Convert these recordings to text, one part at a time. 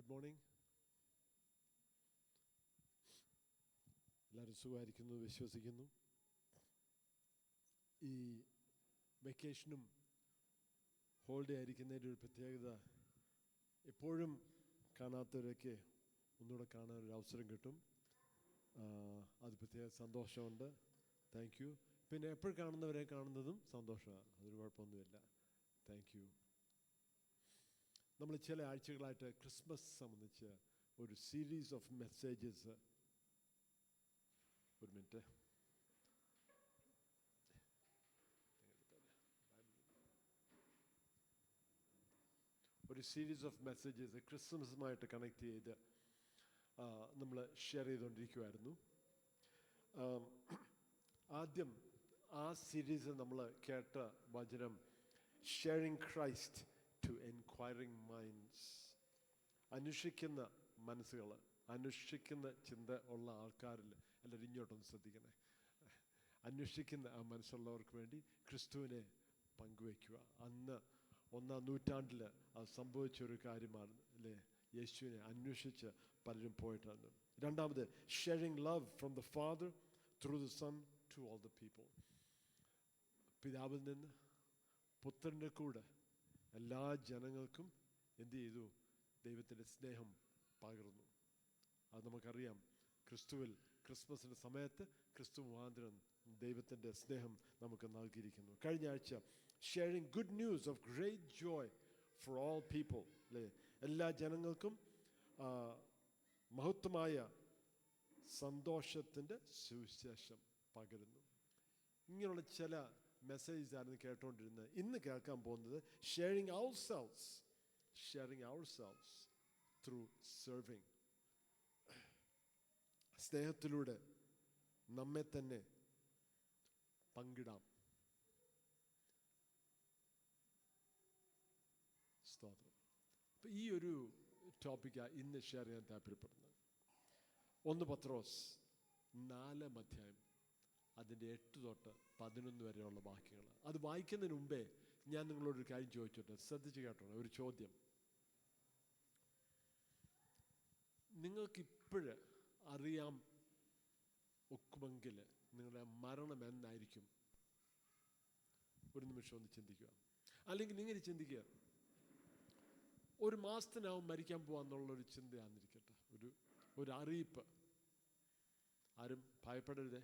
Good morning. എല്ലാവരും സുഖമായിരിക്കുന്നു വിശ്വസിക്കുന്നു. ഈ വെക്കേഷനും ഹോളിഡേ ആയിരിക്കുന്നതിൻ്റെ ഒരു പ്രത്യേകത, എപ്പോഴും കാണാത്തവരൊക്കെ ഒന്നുകൂടെ കാണാൻ ഒരു അവസരം കിട്ടും. അത് പ്രത്യേക സന്തോഷമുണ്ട്. Thank you. പിന്നെ എപ്പോഴും കാണുന്നവരെ കാണുന്നതും സന്തോഷമാണ്, അതൊരു കുഴപ്പമൊന്നുമില്ല. Thank you. നമ്മൾ ചില ആഴ്ചകളായിട്ട് ക്രിസ്മസ് സംബന്ധിച്ച് ഒരു സീരീസ് ഓഫ് മെസ്സേജസ്, ഒരു മിനിറ്റ്, ഒരു സീരീസ് ഓഫ് മെസ്സേജസ് ക്രിസ്മസുമായിട്ട് കണക്ട് ചെയ്ത് നമ്മൾ ഷെയർ ചെയ്തുകൊണ്ടിരിക്കുമായിരുന്നു. ആദ്യം ആ സീരീസ് നമ്മൾ കേട്ട വചനം sharing Christ to enquiring minds. അന്വേഷിക്കുന്ന മനസ്സുകൾ, അന്വേഷിക്കുന്ന ചിന്ത ഉള്ള ആൾക്കാരിൽ എല്ലാവരും ഇങ്ങോട്ടൊന്ന് ശ്രദ്ധിക്കണേ. അന്വേഷിക്കുന്ന ആ മനസ്സുള്ളവർക്ക് വേണ്ടി ക്രിസ്തുവിനെ പങ്കുവയ്ക്കുക. അന്ന് 1-ാം നൂറ്റാണ്ടിൽ അത് സംഭവിച്ചൊരു കാര്യമാണ് അല്ലേ. യേശുവിനെ അന്വേഷിച്ച് പലരും പോയിട്ടാണ്. രണ്ടാമത് sharing love from the father through the son to all the people. പിതാവിൽ നിന്ന് പുത്രൻ്റെ കൂടെ എല്ലാ ജനങ്ങൾക്കും എന്ത് ചെയ്തു? ദൈവത്തിൻ്റെ സ്നേഹം പകർന്നു. അത് നമുക്കറിയാം. ക്രിസ്തുവിൽ ക്രിസ്മസിൻ്റെ സമയത്ത് ക്രിസ്തു മുഖാന്തരം ദൈവത്തിൻ്റെ സ്നേഹം നമുക്ക് നൽകിയിരിക്കുന്നു. കഴിഞ്ഞ ആഴ്ച sharing good news of great Joy for all people അല്ലേ. എല്ലാ ജനങ്ങൾക്കും മഹത്വമായ സന്തോഷത്തിൻ്റെ സുവിശേഷം പകരുന്നു. ഇങ്ങനെയുള്ള ചില മെസ്സേജസ് ആയിരുന്നു കേട്ടുകൊണ്ടിരുന്നത്. ഇന്ന് കേൾക്കാൻ പോകുന്നത് ഷെയറിങ് ourselves ത്രൂ സെർവിങ്. സ്നേഹത്തിലൂടെ നമ്മെ തന്നെ പങ്കിടാം. സ്തോത്രം. അപ്പം ഈ ഒരു ടോപ്പിക്കാണ് ഇന്ന് ഷെയർ ചെയ്യാൻ താല്പര്യപ്പെടുന്നത്. 1 പത്രോസ് 4-ാം അധ്യായം അതിൻ്റെ 8 തൊട്ട് 11 വരെയുള്ള വാക്യങ്ങൾ. അത് വായിക്കുന്നതിന് മുമ്പേ ഞാൻ നിങ്ങളോടൊരു കാര്യം ചോദിച്ചോട്ടെ, ശ്രദ്ധിച്ച് കേട്ടോണം. ഒരു ചോദ്യം. നിങ്ങൾക്കിപ്പോഴ് അറിയാം ഒക്കുമെങ്കിൽ നിങ്ങളുടെ മരണം എന്നായിരിക്കും? ഒരു നിമിഷം ഒന്ന് ചിന്തിക്കുക. അല്ലെങ്കിൽ നിങ്ങൾ ചിന്തിക്കുക, ഒരു മാസത്തിനാവും മരിക്കാൻ പോകാന്നുള്ളൊരു ചിന്തയാന്നിരിക്കട്ടെ, ഒരു അറിയിപ്പ്. ആരും ഭയപ്പെടരുതേ.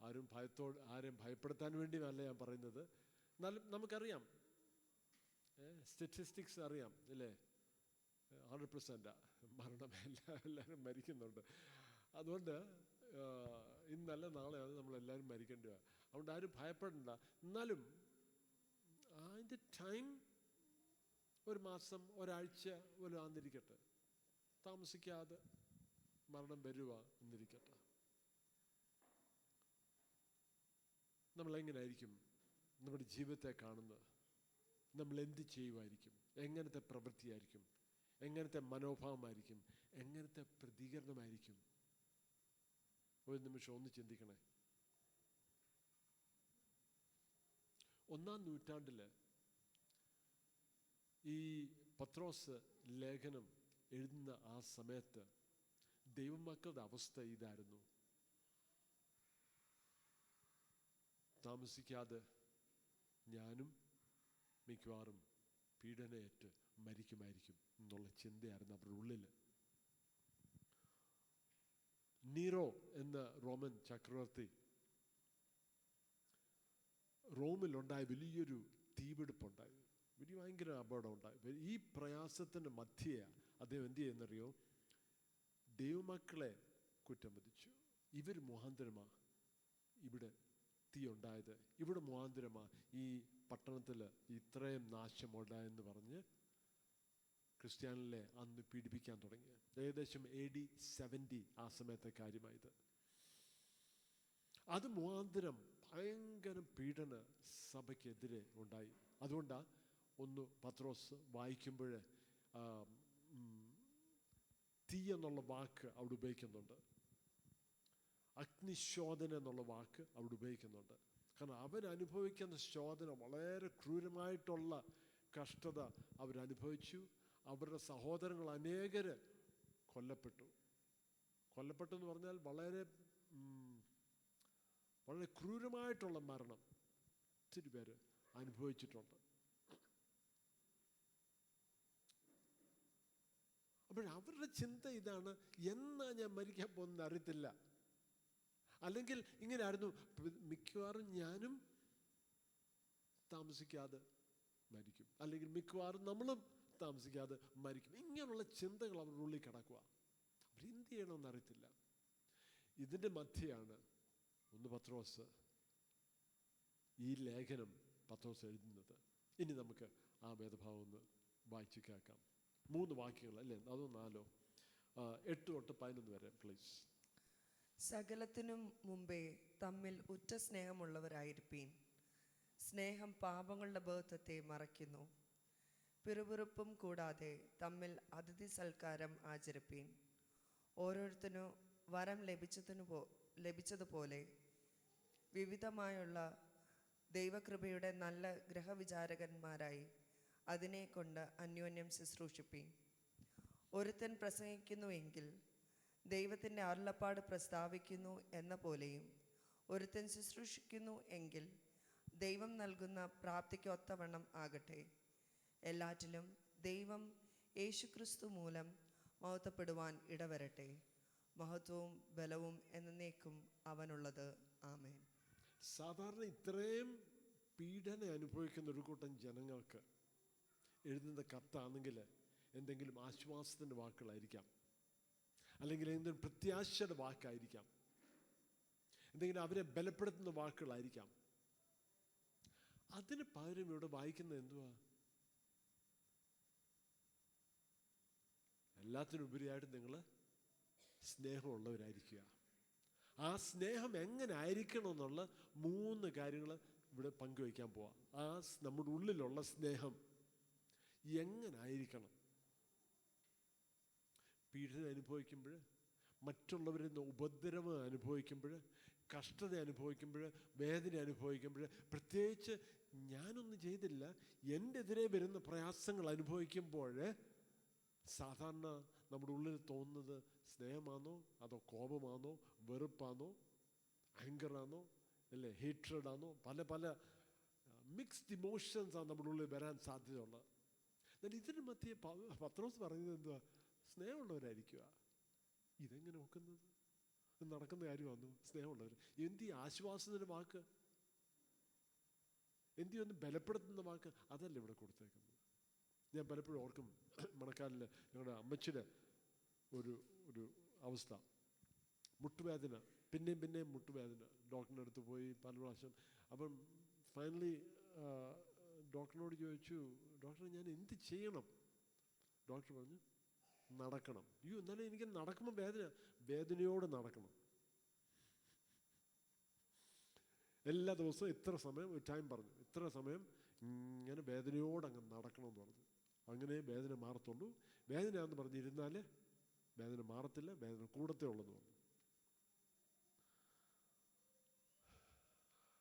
ആരെയും ഭയപ്പെടുത്താൻ വേണ്ടിയല്ല ഞാൻ പറയുന്നത്. എന്നാലും നമുക്കറിയാം, സ്റ്റാറ്റിസ്റ്റിക്സ് അറിയാം അല്ലേ. 100% മരണം എല്ലാവരും മരിക്കുന്നുണ്ട്. അതുകൊണ്ട് ഇന്നല്ല നാളെയാണ് നമ്മളെല്ലാവരും മരിക്കേണ്ടത്. അതുകൊണ്ട് ആരും ഭയപ്പെടണ്ട. എന്നാലും അതിൻ്റെ ടൈം ഒരു മാസം, ഒരാഴ്ച പോലും ആന്നിരിക്കട്ടെ, താമസിക്കാതെ മരണം വരുക എന്നിരിക്കട്ടെ. നമ്മളെങ്ങനെയായിരിക്കും നമ്മുടെ ജീവിതത്തെ കാണുന്നത്? നമ്മൾ എന്ത് ചെയ്യുമായിരിക്കും? എങ്ങനത്തെ പ്രവൃത്തിയായിരിക്കും? എങ്ങനത്തെ മനോഭാവമായിരിക്കും? എങ്ങനത്തെ പ്രതികരണമായിരിക്കും? ഒരു നിമിഷം ഒന്ന് ചിന്തിക്കണേ. 1-ാം നൂറ്റാണ്ടിൽ ഈ പത്രോസ് ലേഖനം എഴുതുന്ന ആ സമയത്ത് ദൈവമക്കളുടെ അവസ്ഥ ഇതായിരുന്നു. താമസിക്കാതെ ഞാനും മിക്കവാറും പീഡനയേറ്റ് മരിക്കുമായിരിക്കും എന്നുള്ള ചിന്തയായിരുന്നു അവരുടെ ഉള്ളിൽ. നീറോ എന്ന റോമൻ ചക്രവർത്തി, റോമിലുണ്ടായ വലിയൊരു തീപിടുപ്പുണ്ടായി, ഭയങ്കര അപകടം ഉണ്ടായി. ഈ പ്രയാസത്തിൻ്റെ മധ്യേ അദ്ദേഹം എന്ത് ചെയ്യുന്നറിയോ? ദൈവമക്കളെ കുറ്റം വിധിച്ചു. ഇവർ മുഖാന്തരമാണ് ഇവിടെ തീ ഉണ്ടായത്, ഇവിടെ മുഖാന്തരമാണ് ഈ പട്ടണത്തിൽ ഇത്രയും നാശമുണ്ടായെന്ന് പറഞ്ഞ് ക്രിസ്ത്യാനിലെ അന്ന് പീഡിപ്പിക്കാൻ തുടങ്ങി. ഏകദേശം AD 70 ആ സമയത്തെ കാര്യമായത്. അത് മുഖാന്തരം ഭയങ്കര പീഡന സഭയ്ക്കെതിരെ ഉണ്ടായി. അതുകൊണ്ടാണ് 1 പത്രോസ് വായിക്കുമ്പോൾ തീ എന്നുള്ള വാക്ക് അവിടെ ഉപയോഗിക്കുന്നുണ്ട്, അഗ്നിശോധന എന്നുള്ള വാക്ക് അവിടെ ഉപയോഗിക്കുന്നുണ്ട്. കാരണം അവരനുഭവിക്കുന്ന ശോധന വളരെ ക്രൂരമായിട്ടുള്ള കഷ്ടത അവരനുഭവിച്ചു. അവരുടെ സഹോദരങ്ങൾ അനേകര് കൊല്ലപ്പെട്ടു എന്ന് പറഞ്ഞാൽ വളരെ വളരെ ക്രൂരമായിട്ടുള്ള മരണം ഒത്തിരി പേര് അനുഭവിച്ചിട്ടുണ്ട്. അപ്പോഴവരുടെ ചിന്ത ഇതാണ്, എന്നാ ഞാൻ മരിക്കാൻ പോകുന്നത് അറിയത്തില്ല. അല്ലെങ്കിൽ ഇങ്ങനെ ആയിരുന്നു, മിക്കവാറും ഞാനും താമസിക്കാതെ മരിക്കും, അല്ലെങ്കിൽ മിക്കവാറും നമ്മളും താമസിക്കാതെ മരിക്കും. ഇങ്ങനെയുള്ള ചിന്തകൾ അവരുടെ ഉള്ളിൽ കിടക്കുക. അവരെന്ത് ചെയ്യണമെന്ന് അറിയത്തില്ല. ഇതിൻ്റെ മധ്യയാണ് പത്രോസ് ഈ ലേഖനം എഴുതുന്നത്. ഇനി നമുക്ക് ആ വേദഭാവം ഒന്ന് വായിച്ചു കേൾക്കാം. 3 വാക്യങ്ങൾ അല്ലേ, അതോ 4? 8 തൊട്ട് 11 വരെ പ്ലീസ്. സകലത്തിനും മുമ്പേ തമ്മിൽ ഉറ്റ സ്നേഹമുള്ളവരായിരിപ്പീൻ. സ്നേഹം പാപങ്ങളുടെ ബോധത്തെ മറയ്ക്കുന്നു. പിറുപിറുപ്പും കൂടാതെ തമ്മിൽ അതിഥി സൽക്കാരം ആചരിപ്പീൻ. ഓരോരുത്തരും വരം ലഭിച്ചതുപോലെ വിവിധമായുള്ള ദൈവകൃപയുടെ നല്ല ഗ്രഹവിചാരകന്മാരായി അതിനെ കൊണ്ട് അന്യോന്യം ശുശ്രൂഷിപ്പീൻ. ഒരുത്തൻ പ്രസംഗിക്കുന്നുവെങ്കിൽ ദൈവത്തിൻ്റെ അരുളപ്പാട് പ്രസ്താവിക്കുന്നു എന്ന പോലെയും, ഒരുത്തൻ ശുശ്രൂഷിക്കുന്നു എങ്കിൽ ദൈവം നൽകുന്ന പ്രാപ്തിക്ക് ഒത്തവണ്ണം ആകട്ടെ. എല്ലാറ്റിലും ദൈവം യേശുക്രിസ്തു മൂലം മഹത്വപ്പെടുവാൻ ഇടവരട്ടെ. മഹത്വവും ബലവും എന്നേക്കും അവനുള്ളത്. ആമേൻ. സാധാരണ ഇത്രയും പീഡന അനുഭവിക്കുന്ന ഒരു കൂട്ടം ജനങ്ങൾക്ക് എഴുതുന്ന കത്താണെങ്കിൽ എന്തെങ്കിലും ആശ്വാസത്തിൻ്റെ വാക്കുകളായിരിക്കാം, അല്ലെങ്കിൽ എന്തെങ്കിലും പ്രത്യാശയുടെ വാക്കായിരിക്കാം, എന്തെങ്കിലും അവരെ ബലപ്പെടുത്തുന്ന വാക്കുകളായിരിക്കാം. അതിന് പകരം ഇവിടെ വായിക്കുന്നത് എന്തുവാ? എല്ലാത്തിനുപരിയായിട്ട് നിങ്ങൾ സ്നേഹമുള്ളവരായിരിക്കുക. ആ സ്നേഹം എങ്ങനെ ആയിരിക്കണം എന്നുള്ള 3 കാര്യങ്ങൾ ഇവിടെ പങ്കുവയ്ക്കാൻ പോവാം. ആ നമ്മുടെ ഉള്ളിലുള്ള സ്നേഹം എങ്ങനെ ആയിരിക്കണം? പീഡനം അനുഭവിക്കുമ്പോൾ, മറ്റുള്ളവരിൽ നിന്ന് ഉപദ്രവം അനുഭവിക്കുമ്പോൾ, കഷ്ടത അനുഭവിക്കുമ്പോൾ, വേദന അനുഭവിക്കുമ്പോൾ, പ്രത്യേകിച്ച് ഞാനൊന്നും ചെയ്തില്ല, എൻ്റെ എതിരെ വരുന്ന പ്രയാസങ്ങൾ അനുഭവിക്കുമ്പോൾ സാധാരണ നമ്മുടെ ഉള്ളിൽ തോന്നുന്നത് സ്നേഹമാണോ, അതോ കോപമാണോ, വെറുപ്പാണോ, ആങ്കറാണോ, അല്ലേ, ഹേറ്റ്രഡാണോ? പല മിക്സ്ഡ് ഇമോഷൻസാണ് നമ്മുടെ ഉള്ളിൽ വരാൻ സാധ്യതയുള്ളത്. എന്നാൽ ഇതിന് മധ്യേ പത്രോസ് പറയുന്നത് എന്തുവാ? സ്നേഹമുള്ളവരായിരിക്കുക. ഇതെങ്ങനെ നോക്കുന്നത്? നടക്കുന്ന കാര്യമാണോ? സ്നേഹമുള്ളവർ എന്തി ആശ്വാസത്തിൻ്റെ വാക്ക്, എന്തി ഒന്ന് ബലപ്പെടുത്തുന്ന വാക്ക്, അതല്ല ഇവിടെ കൊടുത്തേക്കുന്നത്. ഞാൻ പലപ്പോഴും ഓർക്കും, മണക്കാലിൽ ഞങ്ങളുടെ അമ്മച്ചിയുടെ ഒരു അവസ്ഥ, മുട്ടുവേദന, പിന്നെയും മുട്ടുവേദന. ഡോക്ടറിൻ്റെ അടുത്ത് പോയി പല പ്രാവശ്യം. അപ്പം ഫൈനലി ഡോക്ടറിനോട് ചോദിച്ചു, ഡോക്ടറെ ഞാൻ എന്ത് ചെയ്യണം? ഡോക്ടർ പറഞ്ഞു, നടക്കണം. എന്നാലും എനിക്ക് നടക്കുമ്പോൾ വേദനയോട് നടക്കണം. എല്ലാ ദിവസവും ഇത്ര സമയം, ഒരു ടൈം പറഞ്ഞു, ഇത്ര സമയം ഇങ്ങനെ വേദനയോട് അങ്ങ് നടക്കണമെന്ന് പറഞ്ഞു. അങ്ങനെ വേദന മാറത്തുള്ളൂ. വേദനയാണെന്ന് പറഞ്ഞിരുന്നാൽ വേദന മാറത്തില്ല, വേദന കൂടത്തേ ഉള്ളെന്ന് പറഞ്ഞു.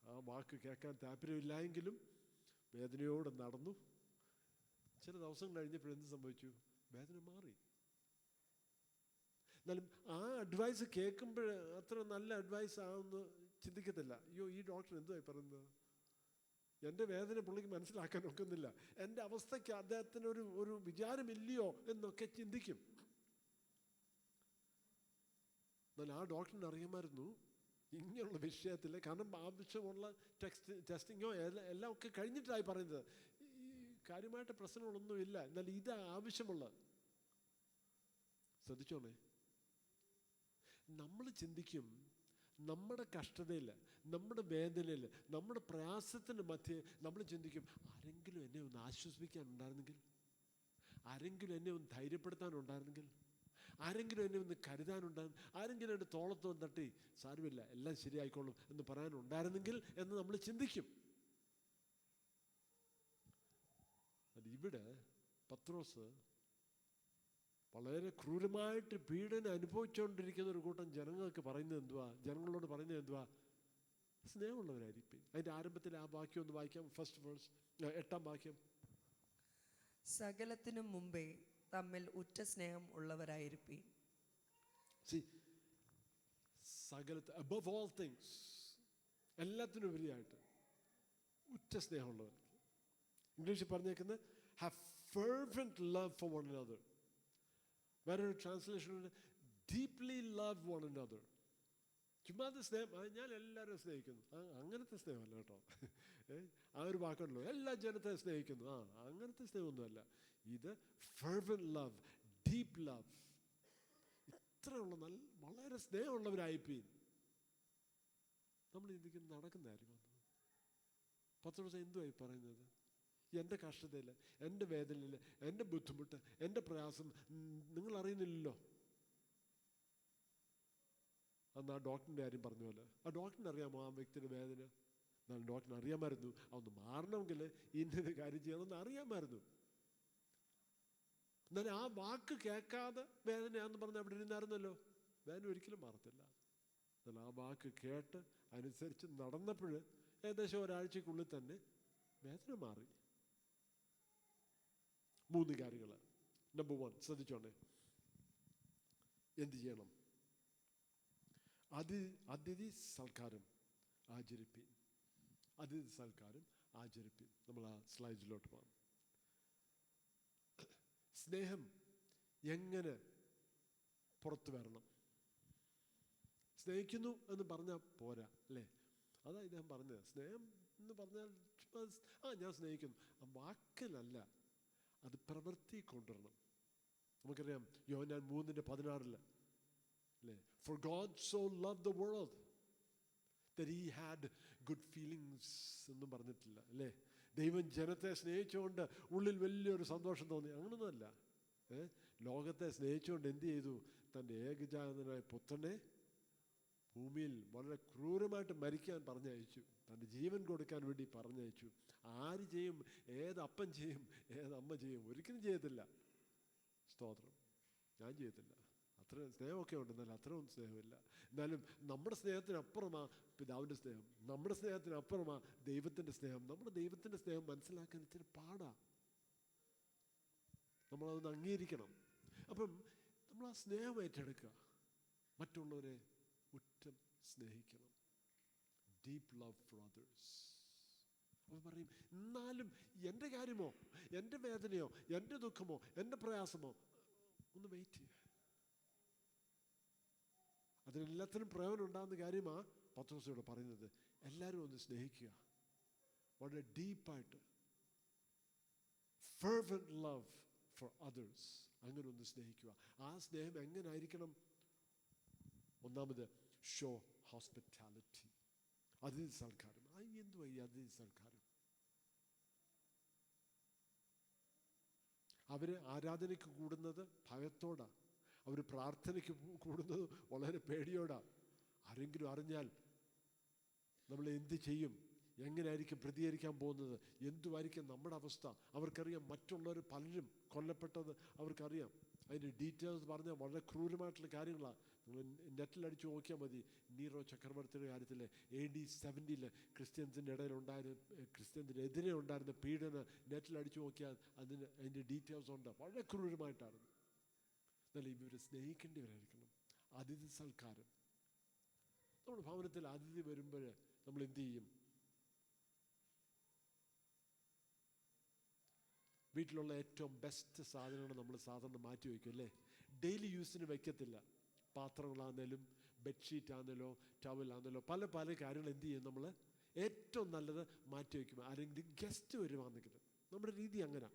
ആ വാക്ക് കേൾക്കാൻ താല്പര്യമില്ലായെങ്കിലും വേദനയോട് നടന്നു. ചില ദിവസം കഴിഞ്ഞപ്പോഴെന്ത് സംഭവിച്ചു? വേദന മാറി. എന്നാലും ആ അഡ്വൈസ് കേൾക്കുമ്പോൾ അത്ര നല്ല അഡ്വൈസ് ആവുമെന്ന് ചിന്തിക്കത്തില്ല. അയ്യോ, ഈ ഡോക്ടർ എന്തുവായി പറയുന്നത്? എൻ്റെ വേദന പുള്ളിക്ക് മനസ്സിലാക്കാൻ ഒക്കുന്നില്ല, എൻ്റെ അവസ്ഥയ്ക്ക് അദ്ദേഹത്തിന് ഒരു വിചാരമില്ലയോ എന്നൊക്കെ ചിന്തിക്കും. എന്നാൽ ആ ഡോക്ടറിന് അറിയാമായിരുന്നു ഇങ്ങനെയുള്ള വിഷയത്തിൽ, കാരണം ആവശ്യമുള്ള ടെസ്റ്റിങ്ങോ എല്ലാം ഒക്കെ കഴിഞ്ഞിട്ടായി പറയുന്നത്. ഈ കാര്യമായിട്ട് പ്രശ്നങ്ങളൊന്നുമില്ല, എന്നാൽ ഇത് ആവശ്യമുള്ള. ശ്രദ്ധിച്ചോണേ, നമ്മൾ ചിന്തിക്കും നമ്മുടെ കഷ്ടതയിൽ, നമ്മുടെ വേദനയിൽ, നമ്മുടെ പ്രയാസത്തിൻ്റെ മധ്യേ നമ്മൾ ചിന്തിക്കും, ആരെങ്കിലും എന്നെ ഒന്ന് ആശ്വസിപ്പിക്കാനുണ്ടായിരുന്നെങ്കിൽ, ആരെങ്കിലും എന്നെ ഒന്ന് ധൈര്യപ്പെടുത്താനുണ്ടായിരുന്നെങ്കിൽ, ആരെങ്കിലും എന്നെ ഒന്ന് കരുതാനുണ്ടായിരുന്നു, ആരെങ്കിലും എൻ്റെ തോളത്ത് തട്ടി സാരമില്ല എല്ലാം ശരിയായിക്കോളും എന്ന് പറയാനുണ്ടായിരുന്നെങ്കിൽ എന്ന് നമ്മൾ ചിന്തിക്കും. ഇവിടെ പത്രോസ് വളരെ ക്രൂരമായിട്ട് പീഡനം അനുഭവിച്ചുകൊണ്ടിരിക്കുന്ന ഒരു കൂട്ടം ജനങ്ങൾക്ക് പറയുന്നത് എന്തുവാ? ജനങ്ങളോട് പറയുന്നത് എന്തുവാ? സ്നേഹമുള്ളവരായിരിക്കും. അതിൻ്റെ ആരംഭത്തിൽ ആ വാക്യം ഒന്ന് വായിക്കാം. ഫസ്റ്റ് വേഴ്സ്, 8ാം വാക്യം. സകലത്തിനും മുമ്പേ തമ്മിൽ ഉറ്റ സ്നേഹം ഉള്ളവരായിരിപ്പീൻ. See, സകലത്ത് above all things, എല്ലാത്തിനും ഉപരിയായിട്ട് ഉറ്റ സ്നേഹമുള്ളവർ. ഇംഗ്ലീഷിൽ പറഞ്ഞേക്കുന്നത് have fervent love for one another. വേറൊരു translation deeply love one another. ചുമ്മാതെ സ്നേഹം, ഞാൻ എല്ലാവരും സ്നേഹിക്കുന്നു, അങ്ങനത്തെ സ്നേഹമല്ല കേട്ടോ. ആ ഒരു വാക്കുണ്ടല്ലോ, എല്ലാ ജനത്തെ സ്നേഹിക്കുന്നു, അങ്ങനത്തെ സ്നേഹമൊന്നുമല്ല. ഇത് fervent love, deep love. ഇത്രയുള്ള വളരെ സ്നേഹമുള്ളവരായിപ്പോയി. നമ്മൾ ഇതിക്ക് നടക്കുന്നതായിരിക്കും. പത്രോസ് എന്തുവായി പറയുന്നത്? എൻ്റെ കഷ്ടതയിൽ, എൻ്റെ വേദനയിൽ, എൻ്റെ ബുദ്ധിമുട്ട്, എൻ്റെ പ്രയാസം നിങ്ങൾ അറിയുന്നില്ലല്ലോ. അന്ന് ആ ഡോക്ടറിൻ്റെ കാര്യം പറഞ്ഞ പോലെ, ആ ഡോക്ടറിന് അറിയാമോ ആ വ്യക്തിയുടെ വേദന? എന്നാൽ ഡോക്ടറിന് അറിയാമായിരുന്നു അതൊന്ന് മാറണമെങ്കിൽ ഇന്നത് കാര്യം ചെയ്യണമെന്ന് അറിയാമായിരുന്നു. എന്നാൽ ആ വാക്ക് കേൾക്കാതെ വേദനയാണെന്ന് പറഞ്ഞ് അവിടെ ഇരുന്നായിരുന്നല്ലോ, വേദന ഒരിക്കലും മാറത്തില്ല. എന്നാൽ ആ വാക്ക് കേട്ട് അനുസരിച്ച് നടന്നപ്പോൾ ഏകദേശം ഒരാഴ്ചക്കുള്ളിൽ തന്നെ വേദന മാറി. 3 കാര്യങ്ങൾ. നമ്പർ 1, ശ്രദ്ധിച്ചോണേ, എന്ത് ചെയ്യണം? അതിഥി സൽക്കാരം ആചരിപ്പീൻ. അതിഥി സൽക്കാരം ആചരിപ്പീൻ. നമ്മൾ ആ സ്ലൈഡിലോട്ട് പോകാം. സ്നേഹം എങ്ങനെ പുറത്തു വരണം? സ്നേഹിക്കുന്നു എന്ന് പറഞ്ഞാൽ പോരാ, അല്ലേ? അതാ ഇദ്ദേഹം പറഞ്ഞത്. സ്നേഹം എന്ന് പറഞ്ഞാൽ ഞാൻ സ്നേഹിക്കുന്നു, ആ വാക്കിലല്ല, അത് പ്രവൃത്തി കൊണ്ടുവരണം. നമുക്കറിയാം യോഹന്നാൻ 3:16 അല്ലേ, for God so loved the world that he had good feelings എന്നും പറഞ്ഞിട്ടില്ല, അല്ലേ? ദൈവം ജനത്തെ സ്നേഹിച്ചുകൊണ്ട് ഉള്ളിൽ വലിയൊരു സന്തോഷം തോന്നി, അങ്ങനൊന്നുമല്ല. ലോകത്തെ സ്നേഹിച്ചുകൊണ്ട് എന്ത് ചെയ്തു? തൻ്റെ ഏകജാതനായ പുത്രനെ ഭൂമിയിൽ വളരെ ക്രൂരമായിട്ട് മരിക്കാൻ പറഞ്ഞയച്ചു, തൻ്റെ ജീവൻ കൊടുക്കാൻ വേണ്ടി പറഞ്ഞയച്ചു. ആര് ചെയ്യും? ഏതപ്പൻ ചെയ്യും? ഏതമ്മ ചെയ്യും? ഒരിക്കലും ചെയ്യത്തില്ല. സ്തോത്രം, ഞാൻ ചെയ്യത്തില്ല. അത്ര സ്നേഹമൊക്കെ ഉണ്ട്, എന്നാലും അത്രയൊന്നും സ്നേഹമില്ല. എന്നാലും നമ്മുടെ സ്നേഹത്തിനപ്പുറമാ പിതാവിൻ്റെ സ്നേഹം, നമ്മുടെ സ്നേഹത്തിനപ്പുറമാ ദൈവത്തിൻ്റെ സ്നേഹം. നമ്മുടെ ദൈവത്തിൻ്റെ സ്നേഹം മനസ്സിലാക്കാൻ ഇത്തിരി പാടാ, നമ്മളതൊന്ന് അംഗീകരിക്കണം. അപ്പം നമ്മൾ ആ സ്നേഹം ഏറ്റെടുക്കുക, മറ്റുള്ളവരെ ഉറ്റം സ്നേഹിക്കണം. Deep love for others. അപ്പം പറയും, എന്നാലും എൻ്റെ കാര്യമോ, എൻ്റെ വേദനയോ, എൻ്റെ ദുഃഖമോ, എൻ്റെ പ്രയാസമോ, ഒന്ന് വെയിറ്റ് ചെയ്യുക. അതിനെല്ലാത്തിനും പ്രയോജനം ഉണ്ടാകുന്ന കാര്യമാണ് പത്രോസിനോട് പറയുന്നത്. എല്ലാവരും ഒന്ന് സ്നേഹിക്കുക, വളരെ ഡീപ്പായിട്ട്. ഫെർവെന്റ് ലവ് ഫോർ അതേഴ്സ്, അങ്ങനെ ഒന്ന് സ്നേഹിക്കുക. ആ സ്നേഹം എങ്ങനെ ആയിരിക്കണം? ഒന്നാമത്, ഷോ ഹോസ്പിറ്റാലിറ്റി, അതിഥി സൽക്കാരം. എന്തുവാ ഈ അതിഥി സൽക്കാരം? അവർ ആരാധനയ്ക്ക് കൂടുന്നത് ഭയത്തോടാ, അവർ പ്രാർത്ഥനയ്ക്ക് കൂടുന്നത് വളരെ പേടിയോടാ. ആരെങ്കിലും അറിഞ്ഞാൽ നമ്മൾ എന്ത് ചെയ്യും? എങ്ങനെയായിരിക്കും പ്രതികരിക്കാൻ പോകുന്നത്? എന്തുമായിരിക്കും നമ്മുടെ അവസ്ഥ? അവർക്കറിയാം. മറ്റുള്ളവർ പലരും കൊല്ലപ്പെട്ടത് അവർക്കറിയാം. അതിൻ്റെ ഡീറ്റെയിൽസ് പറഞ്ഞാൽ വളരെ ക്രൂരമായിട്ടുള്ള കാര്യങ്ങളാണ്. നിങ്ങൾ നെറ്റിലടിച്ച് നോക്കിയാൽ മതി. നീറോ ചക്രവർത്തിയുടെ കാര്യത്തിൽ AD 70 ക്രിസ്ത്യൻസിൻ്റെ ഇടയിലുണ്ടായിരുന്ന, ക്രിസ്ത്യൻസിനെതിരെ ഉണ്ടായിരുന്ന പീഡനം നെറ്റിലടിച്ച് നോക്കിയാൽ അതിൻ്റെ ഡീറ്റെയിൽസ് ഉണ്ട്. വളരെ ക്രൂരമായിട്ടാണ്. എന്നാലും ഇവരെ സ്നേഹിക്കേണ്ടവരായിരിക്കണം. അതിഥി സൽക്കാരം. നമ്മുടെ ഭവനത്തിൽ അതിഥി വരുമ്പോൾ നമ്മൾ എന്ത് ചെയ്യും? വീട്ടിലുള്ള ഏറ്റവും ബെസ്റ്റ് സാധനങ്ങൾ നമ്മൾ സാധാരണ മാറ്റി വയ്ക്കും, അല്ലേ? ഡെയിലി യൂസിന് വയ്ക്കത്തില്ല. പാത്രങ്ങളാണെങ്കിലും ബെഡ്ഷീറ്റ് ആണെന്നല്ലോ ടവലാണെന്നല്ലോ പല പല കാര്യങ്ങൾ എന്ത് ചെയ്യും? നമ്മൾ ഏറ്റവും നല്ലത് മാറ്റി വയ്ക്കും. ആരെങ്കിലും ഗസ്റ്റ് വരുവാണെങ്കിൽ നമ്മുടെ രീതി അങ്ങനെ.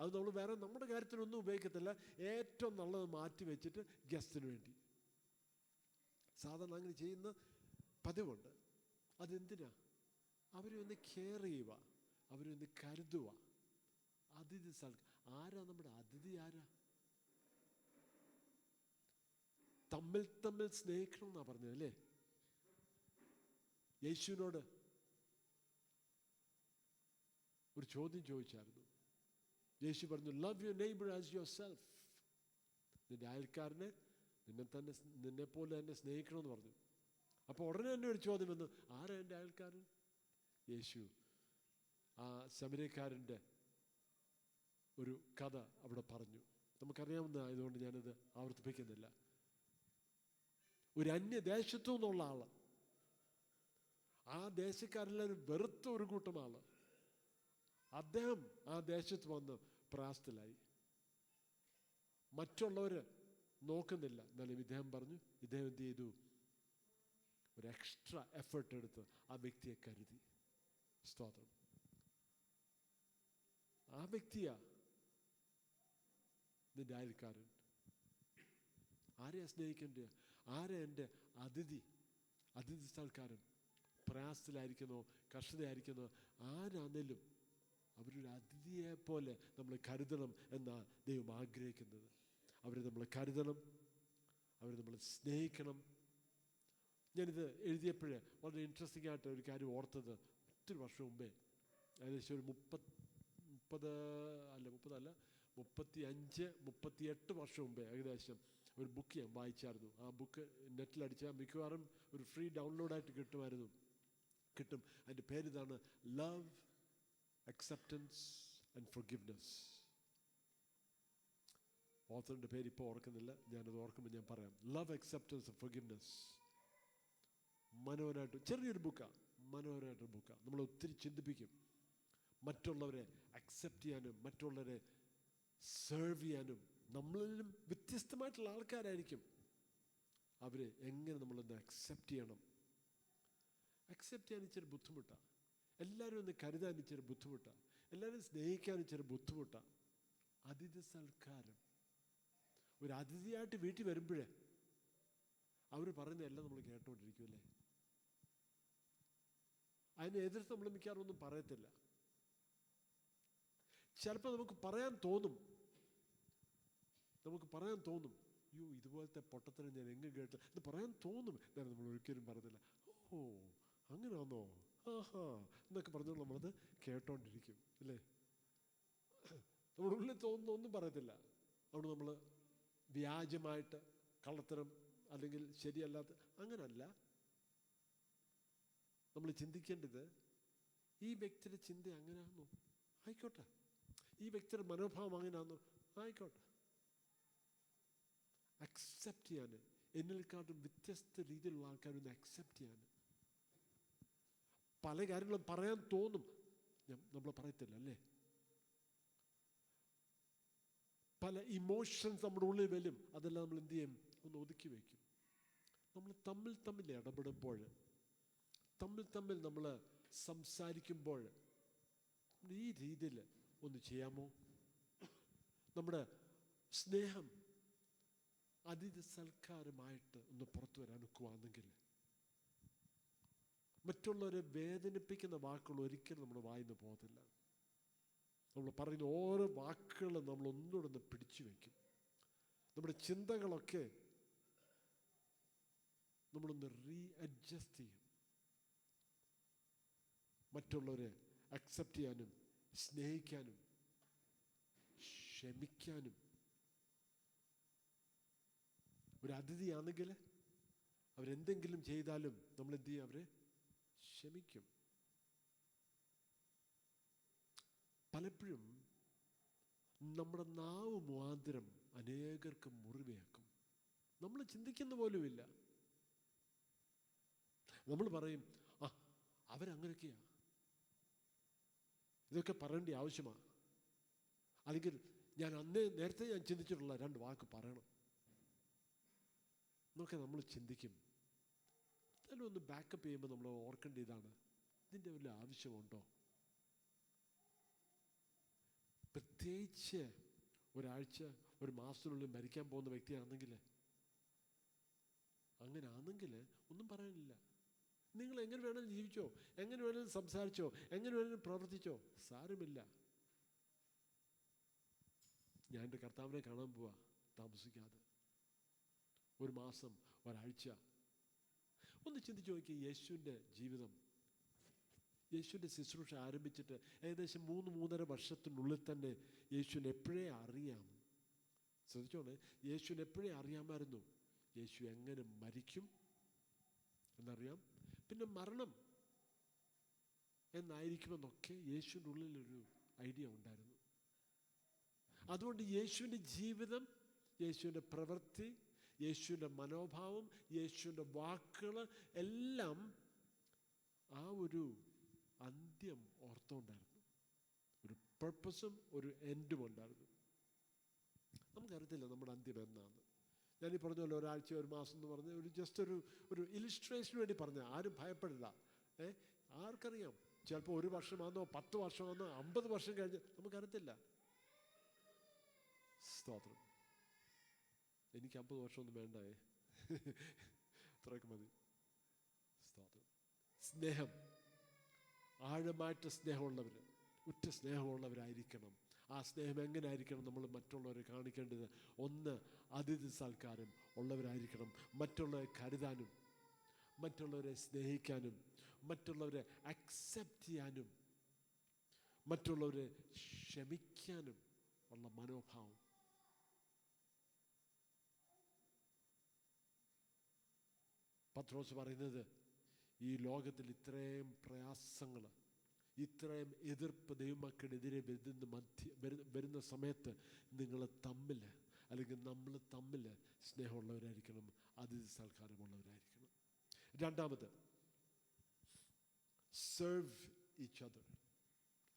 അത് നമ്മൾ വേറെ നമ്മുടെ കാര്യത്തിനൊന്നും ഉപയോഗിക്കത്തില്ല. ഏറ്റവും നല്ലത് മാറ്റി വെച്ചിട്ട് ഗസ്റ്റിന് വേണ്ടി സാധാരണ അങ്ങനെ ചെയ്യുന്ന പതിവുണ്ട്. അതെന്തിനാ? അവരെ ഒന്ന് കെയർ ചെയ്യുക, അവരെ ഒന്ന് കരുതുക. അതിഥി ആരാ നമ്മുടെ അതിഥി? ആരാ? തമ്മിൽ തമ്മിൽ സ്നേഹിക്കണം എന്നാ പറഞ്ഞത്, അല്ലേ? യേശുവിനോട് ഒരു ചോദ്യം ചോദിച്ചായിരുന്നു. യേശു പറഞ്ഞു, love your neighbour as your self. നിന്റെ അയൽക്കാരനെ നിന്നെ പോലെ തന്നെ സ്നേഹിക്കണമെന്ന് പറഞ്ഞു. അപ്പോൾ ഉടനെ തന്നെ ഒരു ചോദ്യം വന്നു, ആരാ എൻ്റെ അയൽക്കാരൻ? യേശു ആ ശമര്യക്കാരൻ്റെ ഒരു കഥ അവിടെ പറഞ്ഞു. നമുക്കറിയാവുന്ന ആയതുകൊണ്ട് ഞാനത് ആവർത്തിപ്പിക്കുന്നില്ല. ഒരു അന്യദേശത്തു നിന്നുള്ള ആള്, ആ ദേശക്കാരെല്ലാവരും വെറുത്ത ഒരു കൂട്ടം ആള്, അദ്ദേഹം ആ ദേശത്ത് വന്ന് പ്രയാസത്തിലായി. മറ്റുള്ളവര് നോക്കുന്നില്ല. എന്നാലും ഇദ്ദേഹം പറഞ്ഞു, ഇദ്ദേഹം എന്ത് ചെയ്തു, ഒരു എക്സ്ട്രാ എഫേർട്ട് എടുത്ത് ആ വ്യക്തിയെ കരുതി. സ്തോത്രം. ആ വ്യക്തിയാ നിന്റെ അയൽക്കാരൻ. ആരെയാ സ്നേഹിക്കേണ്ട? ആരെ എൻ്റെ അതിഥി സൽക്കാരൻ? പ്രയാസത്തിലായിരിക്കുന്നോ, കഷ്ടതയായിരിക്കുന്നോ, ആരാന്നേലും അവരൊരു അതിഥിയെ പോലെ നമ്മൾ കരുതണം എന്നാണ് ദൈവം ആഗ്രഹിക്കുന്നത്. അവരെ നമ്മൾ കരുതണം, അവരെ നമ്മൾ സ്നേഹിക്കണം. ഞാനിത് എഴുതിയപ്പോഴേ വളരെ ഇൻട്രസ്റ്റിംഗ് ആയിട്ട് ഒരു കാര്യം ഓർത്തത്, ഒത്തിരി വർഷം മുമ്പേ, ഏകദേശം ഒരു 38 വർഷം മുമ്പേ ഏകദേശം ഒരു ബുക്ക് ഞാൻ വായിച്ചായിരുന്നു. ആ ബുക്ക് നെറ്റിലടിച്ചാൽ മിക്കവാറും ഒരു ഫ്രീ ഡൗൺലോഡായിട്ട് കിട്ടും. അതിൻ്റെ പേരിതാണ് ലവ്, അക്സെപ്റ്റൻസ് ആൻഡ് ഫൊർഗിവ്നെസ്. ഓത്തറിൻ്റെ പേര് ഇപ്പോൾ ഓർക്കുന്നില്ല, ഞാനത് ഓർക്കുമ്പോൾ ഞാൻ പറയാം. Love, acceptance and forgiveness. മനോഹരമായിട്ട് ചെറിയൊരു ബുക്കാണ്, മനോഹരമായിട്ടൊരു ബുക്കാണ്. നമ്മളെ ഒത്തിരി ചിന്തിപ്പിക്കും. മറ്റുള്ളവരെ അക്സെപ്റ്റ് ചെയ്യാനും മറ്റുള്ളവരെ സെർവ് ചെയ്യാനും. നമ്മളിലും വ്യത്യസ്തമായിട്ടുള്ള ആൾക്കാരായിരിക്കും. അവരെ എങ്ങനെ നമ്മളൊന്ന് അക്സെപ്റ്റ് ചെയ്യണം. അക്സെപ്റ്റ് ചെയ്യാൻ ഇച്ചിരി ബുദ്ധിമുട്ടാണ്. എല്ലാവരും ഒന്ന് കരുതാൻ ഇച്ചിരി ബുദ്ധിമുട്ടാണ്. എല്ലാവരും സ്നേഹിക്കാൻ ഇച്ചിരി ബുദ്ധിമുട്ടാണ്. അതിഥി സൽക്കാരം. ഒരു അതിഥിയായിട്ട് വീട്ടിൽ വരുമ്പോഴേ അവർ പറയുന്നതെല്ലാം നമ്മൾ കേട്ടോണ്ടിരിക്കുമല്ലേ. അതിനെ എതിർത്ത് നമ്മൾ മിക്കവാറും ഒന്നും പറയത്തില്ല. ചിലപ്പോൾ നമുക്ക് പറയാൻ തോന്നും, അയ്യോ ഇതുപോലത്തെ പൊട്ടത്തരം ഞാൻ എങ്ങും കേട്ടില്ല എന്ന് പറയാൻ തോന്നും. എന്നാലും നമ്മൾ ഒരിക്കലും പറഞ്ഞില്ല. ഓ അങ്ങനെയാണോ, ആഹാ എന്നൊക്കെ പറഞ്ഞുകൊണ്ട് നമ്മളത് കേട്ടോണ്ടിരിക്കും അല്ലേ. നമ്മുടെ ഉള്ളിൽ തോന്നുന്ന ഒന്നും പറയത്തില്ല. അവിടെ നമ്മൾ വ്യാജമായിട്ട് കള്ളത്തരം അല്ലെങ്കിൽ ശരിയല്ലാത്ത അങ്ങനല്ല നമ്മൾ ചിന്തിക്കേണ്ടത്. ഈ വ്യക്തിയുടെ ചിന്ത അങ്ങനെയാണോ, ആയിക്കോട്ടെ. ഈ വ്യക്തിയുടെ മനോഭാവം അങ്ങനെയാണോ, ആയിക്കോട്ടെ. അക്സെപ്റ്റ് ചെയ്യാൻ, എന്നിൽക്കാട്ടും വ്യത്യസ്ത രീതിയിലുള്ള ആൾക്കാരൊന്ന് അക്സെപ്റ്റ് ചെയ്യാൻ. പല കാര്യങ്ങളും പറയാൻ തോന്നും, നമ്മൾ പറയത്തില്ല അല്ലേ. പല ഇമോഷൻസ് നമ്മുടെ ഉള്ളിൽ വരും. അതെല്ലാം നമ്മൾ എന്ത് ചെയ്യും, ഒന്ന് ഒതുക്കി വയ്ക്കും. നമ്മൾ തമ്മിൽ ഇടപെടുമ്പോൾ, തമ്മിൽ നമ്മൾ സംസാരിക്കുമ്പോൾ ഈ രീതിയിൽ ഒന്ന് ചെയ്യാമോ? നമ്മുടെ സ്നേഹം അതിഥി സൽക്കാരമായിട്ട് ഒന്ന് പുറത്തു വരാൻ ഒക്കുവാണെങ്കിൽ, മറ്റുള്ളവരെ വേദനിപ്പിക്കുന്ന വാക്കുകൾ ഒരിക്കലും നമ്മുടെ വായിന്ന് പോകത്തില്ല. നമ്മൾ പറയുന്ന ഓരോ വാക്കുകളും നമ്മൾ ഒന്നുകൂടെ ഒന്ന് പിടിച്ചു വയ്ക്കും. നമ്മുടെ ചിന്തകളൊക്കെ നമ്മളൊന്ന് റീഅഡ്ജസ്റ്റ് ചെയ്യും. മറ്റുള്ളവരെ അക്സെപ്റ്റ് ചെയ്യാനും സ്നേഹിക്കാനും ക്ഷമിക്കാനും. ഒരു അതിഥിയാണെങ്കിൽ അവരെന്തെങ്കിലും ചെയ്താലും നമ്മൾ എന്ത് ചെയ്യും, അവരെ ക്ഷമിക്കും. പലപ്പോഴും നമ്മുടെ നാവ് മുഖാന്തരം അനേകർക്ക് മുറിവേക്കും. നമ്മൾ ചിന്തിക്കുന്ന പോലുമില്ല. നമ്മൾ പറയും, അവരങ്ങനെയൊക്കെയാ, ഇതൊക്കെ പറയേണ്ട ആവശ്യമാണ്. അല്ലെങ്കിൽ നേരത്തെ ഞാൻ ചിന്തിച്ചിട്ടുള്ള 2 വാക്ക് പറയണം എന്നൊക്കെ നമ്മൾ ചിന്തിക്കും. എന്നാലും ഒന്ന് ബാക്കപ്പ് ചെയ്യുമ്പോൾ നമ്മൾ ഓർക്കേണ്ട ഇതാണ്, ഇതിൻ്റെ വല്ല ആവശ്യമുണ്ടോ? പ്രത്യേകിച്ച് ഒരാഴ്ച ഒരു മാസത്തിനുള്ളിൽ മരിക്കാൻ പോകുന്ന വ്യക്തിയാണെങ്കിൽ, അങ്ങനെയാണെങ്കിൽ ഒന്നും പറയാനില്ല. നിങ്ങൾ എങ്ങനെ വേണമെങ്കിലും ജീവിച്ചോ, എങ്ങനെ വേണമെങ്കിലും സംസാരിച്ചോ, എങ്ങനെ വേണമെങ്കിലും പ്രവർത്തിച്ചോ, സാരമില്ല. ഞാൻ എൻ്റെ കർത്താവിനെ കാണാൻ പോവാ താമസിക്കാതെ. ഒരു മാസം, ഒരാഴ്ച. ഒന്ന് ചിന്തിച്ച് നോക്കി. യേശുവിൻ്റെ ജീവിതം, യേശുവിൻ്റെ ശുശ്രൂഷ ആരംഭിച്ചിട്ട് ഏകദേശം 3-3.5 വർഷത്തിനുള്ളിൽ തന്നെ യേശുവിനെ എപ്പോഴേ അറിയാം. ശ്രദ്ധിച്ചോണേ, യേശുവിനെ എപ്പോഴേ അറിയാമായിരുന്നു. യേശു എങ്ങനെ മരിക്കും എന്നറിയാം, പിന്നെ മരണം എന്നായിരിക്കുമെന്നൊക്കെ യേശുവിൻ്റെ ഉള്ളിലൊരു ഐഡിയ ഉണ്ടായിരുന്നു. അതുകൊണ്ട് യേശുവിൻ്റെ ജീവിതം, യേശുവിൻ്റെ പ്രവൃത്തി, യേശുവിൻ്റെ മനോഭാവം, യേശുവിൻ്റെ വാക്കുകൾ എല്ലാം ആ ഒരു അന്ത്യം ഓർത്തുകൊണ്ടായിരുന്നു. ഒരു പർപ്പസും ഒരു എൻഡും ഉണ്ടായിരുന്നു. നമുക്കറിയത്തില്ല നമ്മുടെ അന്ത്യം എന്നാണ്. ഞാനീ പറഞ്ഞ പോലെ ഒരാഴ്ച, ഒരു മാസം എന്ന് പറഞ്ഞ് ജസ്റ്റ് ഒരു ഇലിസ്ട്രേഷന് വേണ്ടി പറഞ്ഞ, ആരും ഭയപ്പെടില്ല. ആർക്കറിയാം, ചിലപ്പോൾ 1 വർഷമാണെന്നോ 10 വർഷമാണെന്നോ 50 വർഷം കഴിഞ്ഞ് നമുക്കറിയത്തില്ല. സ്തോത്രം. എനിക്ക് 50 വർഷമൊന്നും വേണ്ടേ, അത്രയൊക്കെ മതി. സ്തോത്രം. സ്നേഹം, ആഴമായിട്ട് സ്നേഹമുള്ളവർ, ഉറ്റ സ്നേഹമുള്ളവരായിരിക്കണം. ആ സ്നേഹം എങ്ങനെ ആയിരിക്കണം നമ്മൾ മറ്റുള്ളവരെ കാണിക്കേണ്ടത്? ഒന്ന്, അതിഥി സൽക്കാരം ഉള്ളവരായിരിക്കണം. മറ്റുള്ളവരെ കരുതാനും, മറ്റുള്ളവരെ സ്നേഹിക്കാനും, മറ്റുള്ളവരെ അക്സെപ്റ്റ് ചെയ്യാനും, മറ്റുള്ളവരെ ക്ഷമിക്കാനും ഉള്ള മനോഭാവം. പത്രോസ് പറയുന്നത്, ഈ ലോകത്തിൽ ഇത്രയും പ്രയാസങ്ങൾ, ഇത്രയും എതിർപ്പ് ദൈവമക്കളെതിരെ വരുന്ന സമയത്ത് നിങ്ങൾ തമ്മിൽ, അല്ലെങ്കിൽ നമ്മൾ തമ്മിൽ സ്നേഹമുള്ളവരായിരിക്കണം, അതിഥി സൽക്കാരമുള്ളവരായിരിക്കണം. രണ്ടാമത്, സെർവ് ഈച്ച് അതർ,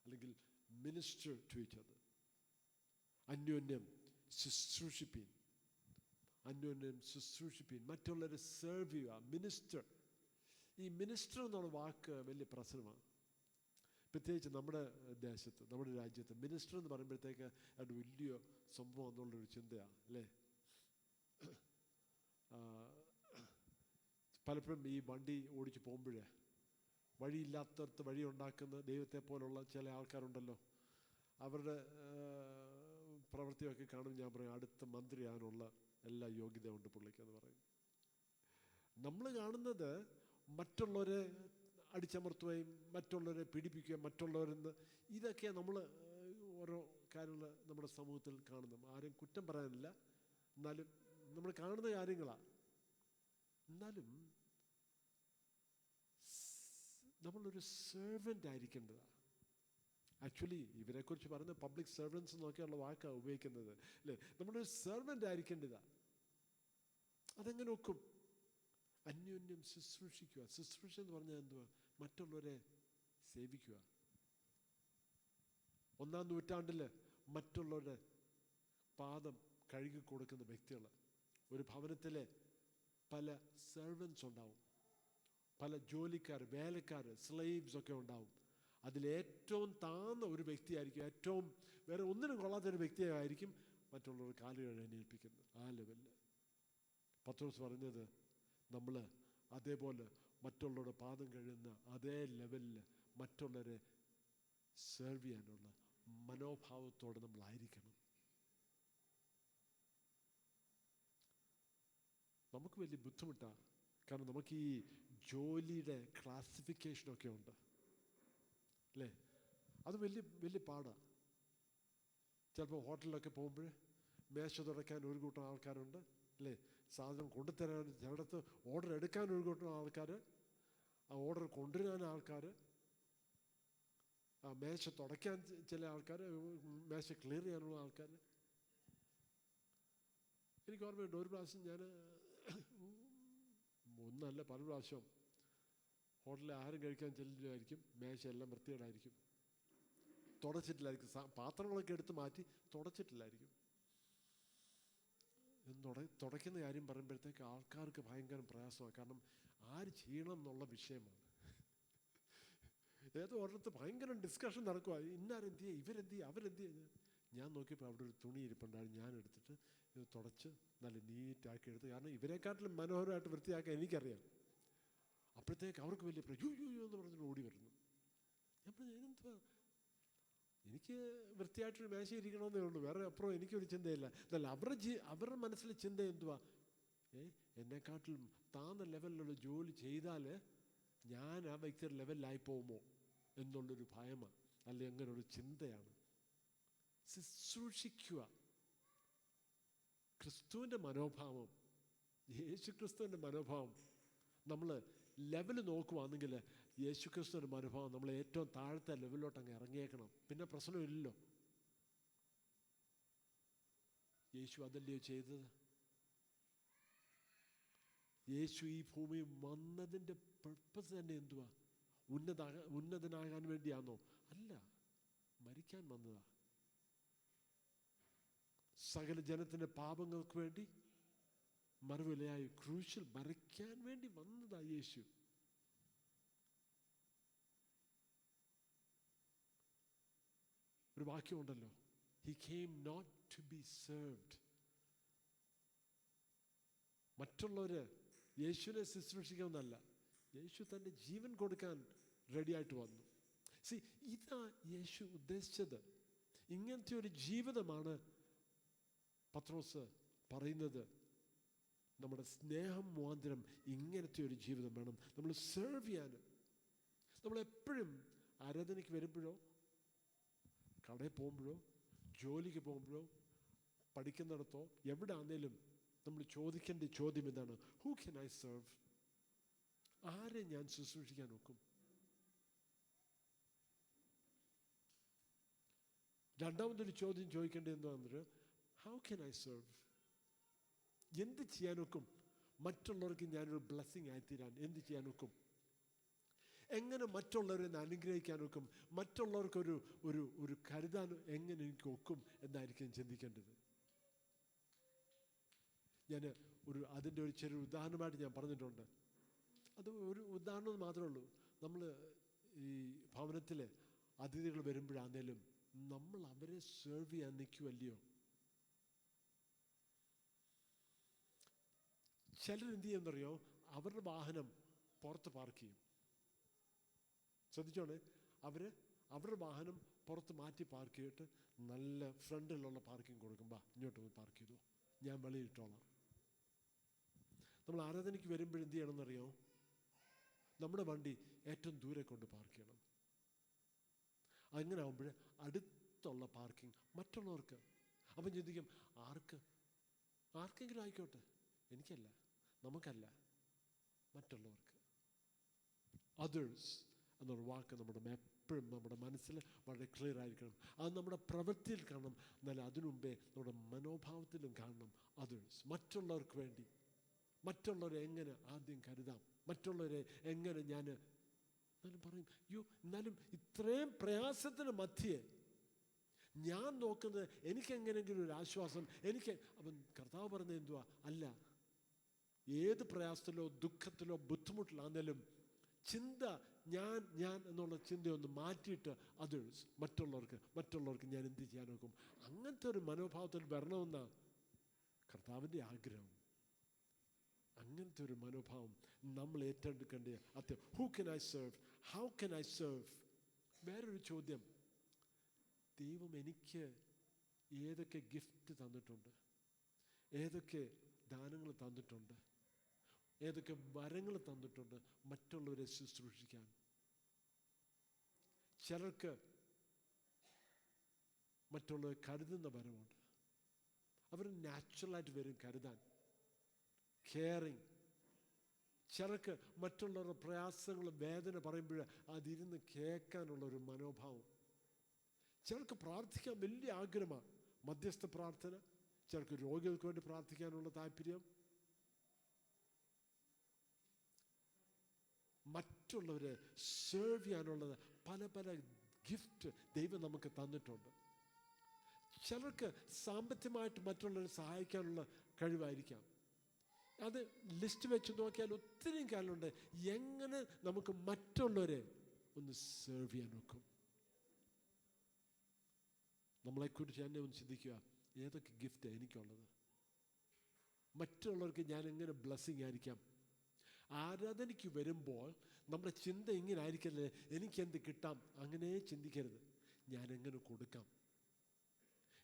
അല്ലെങ്കിൽ മിനിസ്റ്റർ ടു ഈച്ച് അതർ. അന്യോന്യം ശുശ്രൂഷിപ്പീൻ, അന്യോന്യം ശുശ്രൂഷിപ്പീൻ, മറ്റുള്ളവരെ സെർവ് ചെയ്യുക. മിനിസ്റ്റർ, ഈ മിനിസ്റ്റർ എന്നുള്ള വാക്ക് വലിയ പ്രശ്നമാണ്. പ്രത്യേകിച്ച് നമ്മുടെ ദേശത്ത്, നമ്മുടെ രാജ്യത്ത് മിനിസ്റ്റർ എന്ന് പറയുമ്പോഴത്തേക്ക് അത് വലിയ സംഭവം എന്നുള്ളൊരു ചിന്തയാണ്, അല്ലേ? പലപ്പോഴും ഈ വണ്ടി ഓടിച്ച് പോകുമ്പോഴേ വഴിയില്ലാത്തടത്ത് വഴി ഉണ്ടാക്കുന്ന ദൈവത്തെ പോലുള്ള ചില ആൾക്കാരുണ്ടല്ലോ, അവരുടെ പ്രവൃത്തിയൊക്കെ കാണും. ഞാൻ പറയും, അടുത്ത മന്ത്രിയാകാനുള്ള എല്ലാ യോഗ്യതയുണ്ട് പുള്ളിക്കെന്ന് പറയും. നമ്മൾ കാണുന്നത് മറ്റുള്ളവരെ അടിച്ചമർത്തുകയും മറ്റുള്ളവരെ പീഡിപ്പിക്കുകയും മറ്റുള്ളവരെന്ന്, ഇതൊക്കെ നമ്മൾ ഓരോ കാര്യങ്ങൾ നമ്മുടെ സമൂഹത്തിൽ കാണുന്നു. ആരും കുറ്റം പറയാനില്ല, എന്നാലും നമ്മൾ കാണുന്ന കാര്യങ്ങളാണ്. എന്നാലും നമ്മളൊരു സെർവൻ്റ് ആയിരിക്കേണ്ടതാണ്. ആക്ച്വലി ഇവരെക്കുറിച്ച് പറയുന്ന പബ്ലിക് സെർവൻസ് എന്നൊക്കെയുള്ള വാക്കാണ് ഉപയോഗിക്കുന്നത്, അല്ലേ? നമ്മളൊരു സെർവൻ്റ് ആയിരിക്കേണ്ടതാണ്. അതെങ്ങനെ ഒക്കും? അന്യോന്യം ശുശ്രൂഷിക്കുക. ശുശ്രൂഷ എന്ന് പറഞ്ഞാൽ എന്തുവാ? മറ്റുള്ളവരെ സേവിക്കുക. 1-ാം നൂറ്റാണ്ടിൽ മറ്റുള്ളവരുടെ പാദം കഴുകി കൊടുക്കുന്ന വ്യക്തികൾ. ഒരു ഭവനത്തിലെ പല സെർവൻസ് ഉണ്ടാവും, പല ജോലിക്കാർ, വേലക്കാർ, സ്ലേവ്സ് ഒക്കെ ഉണ്ടാവും. അതിലേറ്റവും താഴ്ന്ന ഒരു വ്യക്തിയായിരിക്കും, ഏറ്റവും വേറെ ഒന്നിനും കൊള്ളാത്തൊരു വ്യക്തിയായിരിക്കും മറ്റുള്ളവർ കാലുകൾ എണീൽപ്പിക്കുന്നത്. ആ ലെവലിൽ പത്രോസ് പറഞ്ഞത്, നമ്മൾ അതേപോലെ മറ്റുള്ളവരുടെ പാദം കഴുകുന്ന അതേ ലെവലിൽ മറ്റുള്ളവരെ സെർവ് ചെയ്യാനുള്ള മനോഭാവത്തോടെ നമ്മളായിരിക്കണം. നമുക്ക് വലിയ ബുദ്ധിമുട്ടാണ്, കാരണം നമുക്ക് ഈ ജോലിയുടെ ക്ലാസിഫിക്കേഷനൊക്കെ ഉണ്ട്, അല്ലേ? അത് വലിയ പാടാണ്. ചിലപ്പോൾ ഹോട്ടലിലൊക്കെ പോകുമ്പോൾ മേശ തുടയ്ക്കാൻ ഒരു കൂട്ടം ആൾക്കാരുണ്ട്, അല്ലേ? സാധനം കൊണ്ടുതരാൻ, ചിലയിടത്ത് ഓർഡർ എടുക്കാൻ ഒരു കൂട്ടം ആൾക്കാർ, ആ ഓർഡർ കൊണ്ടുവരാൻ ആൾക്കാർ, ആ മേശ തുടയ്ക്കാൻ ചില ആൾക്കാർ, മേശ ക്ലിയർ ചെയ്യാനുള്ള ആൾക്കാർ. എനിക്ക് ഓർമ്മയുണ്ട്, ഒരു പ്രാവശ്യം ഞാൻ, ഒന്നല്ല പല പ്രാവശ്യം ഹോട്ടലിൽ ആഹാരം കഴിക്കാൻ ചെല്ലുമായിരിക്കും, മേശയെല്ലാം വൃത്തികേടായിരിക്കും, തുടച്ചിട്ടില്ലായിരിക്കും, പാത്രങ്ങളൊക്കെ എടുത്ത് മാറ്റി തുടച്ചിട്ടില്ലായിരിക്കും. തുടയ്ക്കുന്ന കാര്യം പറയുമ്പോഴത്തേക്ക് ആൾക്കാർക്ക് ഭയങ്കര പ്രയാസമാണ്, കാരണം ആര് ചെയ്യണം എന്നുള്ള വിഷയമാണ്. ഏതോ ഒരിടത്ത് ഭയങ്കര ഡിസ്കഷൻ നടക്കുക, ഇന്നാരെന്ത് ചെയ്യുക, ഇവരെന്ത് ചെയ്യുക, അവരെന്ത് ചെയ്യുക. ഞാൻ നോക്കിയപ്പോൾ അവിടെ ഒരു തുണി ഇരിപ്പുണ്ടായിരുന്നു, ഞാൻ എടുത്തിട്ട് ഇത് തുടച്ച് നല്ല നീറ്റാക്കി എടുത്ത്, കാരണം ഇവരെക്കാട്ടിലും മനോഹരമായിട്ട് വൃത്തിയാക്കാൻ എനിക്കറിയാം. അപ്പോഴത്തേക്ക് അവർക്ക് വലിയ യോ എന്ന് പറഞ്ഞിട്ട് ഓടി വരുന്നു. ഞാൻ പറഞ്ഞു, എന്തുവാ, എനിക്ക് വൃത്തിയായിട്ടൊരു മേശ ഇരിക്കണമെന്നേ ഉള്ളൂ, വേറെ അപ്പുറം എനിക്കൊരു ചിന്തയില്ല. എന്നല്ല അവരുടെ മനസ്സിലെ ചിന്ത എന്തുവാ, എന്നെക്കാട്ടിലും താന്ന ലെവലിലുള്ള ജോലി ചെയ്താൽ ഞാൻ ആ വ്യക്തിയുടെ ലെവലിലായി പോകുമോ എന്നുള്ളൊരു ഭയമാണ്, അല്ലെ അങ്ങനൊരു ചിന്തയാണ്. ശുശ്രൂഷിക്കുക. ക്രിസ്തുവിൻ്റെ മനോഭാവം, യേശു ക്രിസ്തുവിൻ്റെ മനോഭാവം നമ്മൾ ലെവൽ നോക്കുവാണെങ്കിൽ യേശു ക്രിസ്തുവിൻ്റെ മനോഭാവം നമ്മൾ ഏറ്റവും താഴത്തെ ലെവലിലോട്ട് അങ്ങ് ഇറങ്ങിയേക്കണം. പിന്നെ പ്രശ്നമില്ലല്ലോ. യേശു അതല്ലയോ ചെയ്തത്? യേശു ഈ ഭൂമിയിൽ വന്നതിൻ്റെ പർപ്പസ് തന്നെ എന്തുവാ? ഉന്നതനാകാൻ വേണ്ടിയാണോ? അല്ല, മരിക്കാൻ വന്നതാ. സകല ജനത്തിൻ്റെ പാപങ്ങൾക്ക് വേണ്ടി മറുവിലയായി ക്രൂശിൽ മരിക്കാൻ വേണ്ടി വന്നതാ യേശു. ഒരു വാക്യമുണ്ടല്ലോ, He came not to be served. മറ്റുള്ളവര് യേശുവിനെ ശുശ്രൂഷിക്കാമെന്നല്ല, യേശു തൻ്റെ ജീവൻ കൊടുക്കാൻ റെഡിയായിട്ട് വന്നു. ഇതാ യേശു ഉദ്ദേശിച്ചത്. ഇങ്ങനത്തെ ഒരു ജീവിതമാണ് പത്രോസ് പറയുന്നത്. നമ്മുടെ സ്നേഹം മുഖാന്തരം ഇങ്ങനത്തെ ഒരു ജീവിതം വേണം നമ്മൾ സെർവ് ചെയ്യാൻ. നമ്മളെപ്പോഴും ആരാധനയ്ക്ക് വരുമ്പോഴോ, കടയിൽ പോകുമ്പോഴോ, ജോലിക്ക് പോകുമ്പോഴോ, പഠിക്കുന്നിടത്തോ, എവിടെ ആണെങ്കിലും നമ്മൾ ചോദിക്കേണ്ട ചോദ്യം എന്താണ്? Who can I serve? ആരെ ഞാൻ ശുശ്രൂഷിക്കാൻ നോക്കും? രണ്ടാമതൊരു ചോദ്യം ചോദിക്കേണ്ടത് എന്താണെന്ന്, ഹൗ ക്യാൻ ഐ സെർവ്? എന്ത് ചെയ്യാൻ നോക്കും? മറ്റുള്ളവർക്ക് ഞാനൊരു ബ്ലെസ്സിങ് ആയിത്തീരാൻ എന്ത് ചെയ്യാൻ നോക്കും? എങ്ങനെ മറ്റുള്ളവരെ അനുഗ്രഹിക്കാൻ നോക്കും? മറ്റുള്ളവർക്കൊരു ഒരു ഒരു കരുതാൻ എങ്ങനെ എനിക്ക് ഒക്കും എന്നായിരിക്കും ചിന്തിക്കേണ്ടത്. ഞാൻ അതിൻ്റെ ഒരു ചെറിയ ഉദാഹരണമായിട്ട് ഞാൻ പറഞ്ഞിട്ടുണ്ട്. അത് ഒരു ഉദാഹരണം മാത്രമേ ഉള്ളൂ. നമ്മൾ ഈ ഭവനത്തിൽ അതിഥികൾ വരുമ്പോഴാണേലും നമ്മൾ അവരെ സെർവ് ചെയ്യാൻ നിൽക്കുമല്ലയോ? ചിലരെന്ത് ചെയ്യുമെന്നറിയോ? അവരുടെ വാഹനം പുറത്ത് പാർക്ക് ചെയ്യും. ശ്രദ്ധിച്ചോണേ, അവരുടെ വാഹനം പുറത്ത് മാറ്റി പാർക്ക് ചെയ്തിട്ട് നല്ല ഫ്രണ്ടിലുള്ള പാർക്കിംഗ് കൊടുക്കുമ്പോൾ ഇങ്ങോട്ട് പോയി പാർക്ക് ചെയ്തു, ഞാൻ വെളിയിട്ടോളാം. നമ്മൾ ആരാധനയ്ക്ക് വരുമ്പോഴെന്ത് ചെയ്യണമെന്നറിയോ? നമ്മുടെ വണ്ടി ഏറ്റവും ദൂരെ കൊണ്ട് പാർക്ക് ചെയ്യണം. അങ്ങനെ ആകുമ്പോൾ അടുത്തുള്ള പാർക്കിംഗ് മറ്റുള്ളവർക്ക്. അപ്പം ചിന്തിക്കും, ആർക്കെങ്കിലും ആയിക്കോട്ടെ, എനിക്കല്ല, നമുക്കല്ല, മറ്റുള്ളവർക്ക്. അതേഴ്സ് എന്നൊരു വാക്ക് എപ്പോഴും നമ്മുടെ മനസ്സിൽ വളരെ ക്ലിയർ ആയിരിക്കണം. അത് നമ്മുടെ പ്രവൃത്തിയിൽ കാണണം, എന്നാൽ അതിനു മുമ്പേ നമ്മുടെ മനോഭാവത്തിലും കാണണം. അതേഴ്സ്, മറ്റുള്ളവർക്ക് വേണ്ടി. മറ്റുള്ളവരെ എങ്ങനെ ആദ്യം കരുതാം, മറ്റുള്ളവരെ എങ്ങനെ ഞാൻ എന്നാലും പറയും, എന്നാലും ഇത്രയും പ്രയാസത്തിന് മധ്യേ ഞാൻ നോക്കുന്നത് എനിക്കെങ്ങനെയെങ്കിലും ഒരു ആശ്വാസം. അവൻ കർത്താവ് പറഞ്ഞത് എന്തുവാ? അല്ല, ഏത് പ്രയാസത്തിലോ ദുഃഖത്തിലോ ബുദ്ധിമുട്ടിലാണെങ്കിലും ചിന്ത ഞാൻ എന്നുള്ള ചിന്തയൊന്ന് മാറ്റിയിട്ട് അതേഴ്സ്, മറ്റുള്ളവർക്ക് ഞാൻ എന്ത് ചെയ്യാൻ നോക്കും. അങ്ങനത്തെ ഒരു മനോഭാവത്തിൽ വരണമെന്നാണ് കർത്താവിൻ്റെ ആഗ്രഹം. അങ്ങനത്തെ ഒരു മനോഭാവം നമ്മൾ ഏറ്റെടുക്കേണ്ട അത്യം. Who can I serve? How can I serve? വേറൊരു ചോദ്യം, ദൈവം എനിക്ക് ഏതൊക്കെ ഗിഫ്റ്റ് തന്നിട്ടുണ്ട്, ഏതൊക്കെ ദാനങ്ങൾ തന്നിട്ടുണ്ട്, ഏതൊക്കെ വരങ്ങൾ തന്നിട്ടുണ്ട് മറ്റുള്ളവരെ ശുശ്രൂഷിക്കാൻ. ചിലർക്ക് മറ്റുള്ളവരെ കരുതുന്ന വരമുണ്ട്. അവർ നാച്ചുറലായിട്ട് വരും കരുതാൻ, കെയറിങ്. ചിലർക്ക് മറ്റുള്ളവരുടെ പ്രയാസങ്ങൾ വേദന പറയുമ്പോൾ അതിരുന്ന് കേൾക്കാനുള്ള ഒരു മനോഭാവം. ചിലർക്ക് പ്രാർത്ഥിക്കാൻ വലിയ ആഗ്രഹമാണ്, മധ്യസ്ഥ പ്രാർത്ഥന. ചിലർക്ക് രോഗികൾക്ക് വേണ്ടി പ്രാർത്ഥിക്കാനുള്ള താല്പര്യം. മറ്റുള്ളവരെ സെർവ് ചെയ്യാനുള്ളത് പല ഗിഫ്റ്റ് ദൈവം നമുക്ക് തന്നിട്ടുണ്ട്. ചിലർക്ക് സാമ്പത്തികമായിട്ട് മറ്റുള്ളവരെ സഹായിക്കാനുള്ള കഴിവായിരിക്കാം. അത് ലിസ്റ്റ് വെച്ച് നോക്കിയാൽ ഒത്തിരി കാലമുണ്ട് എങ്ങനെ നമുക്ക് മറ്റുള്ളവരെ ഒന്ന് സെർവ് ചെയ്യാൻ നോക്കും. നമ്മളെക്കുറിച്ച് തന്നെ ഒന്ന് ചിന്തിക്കുക, ഏതൊക്കെ ഗിഫ്റ്റാണ് എനിക്കുള്ളത്, മറ്റുള്ളവർക്ക് ഞാൻ എങ്ങനെ ബ്ലെസ്സിങ് ആയിരിക്കാം. ആരാധനയ്ക്ക് വരുമ്പോൾ നമ്മുടെ ചിന്ത ഇങ്ങനെ ആയിരിക്കല്ലേ, എനിക്കെന്ത് കിട്ടാം, അങ്ങനെ ചിന്തിക്കരുത്. ഞാൻ എങ്ങനെ കൊടുക്കാം.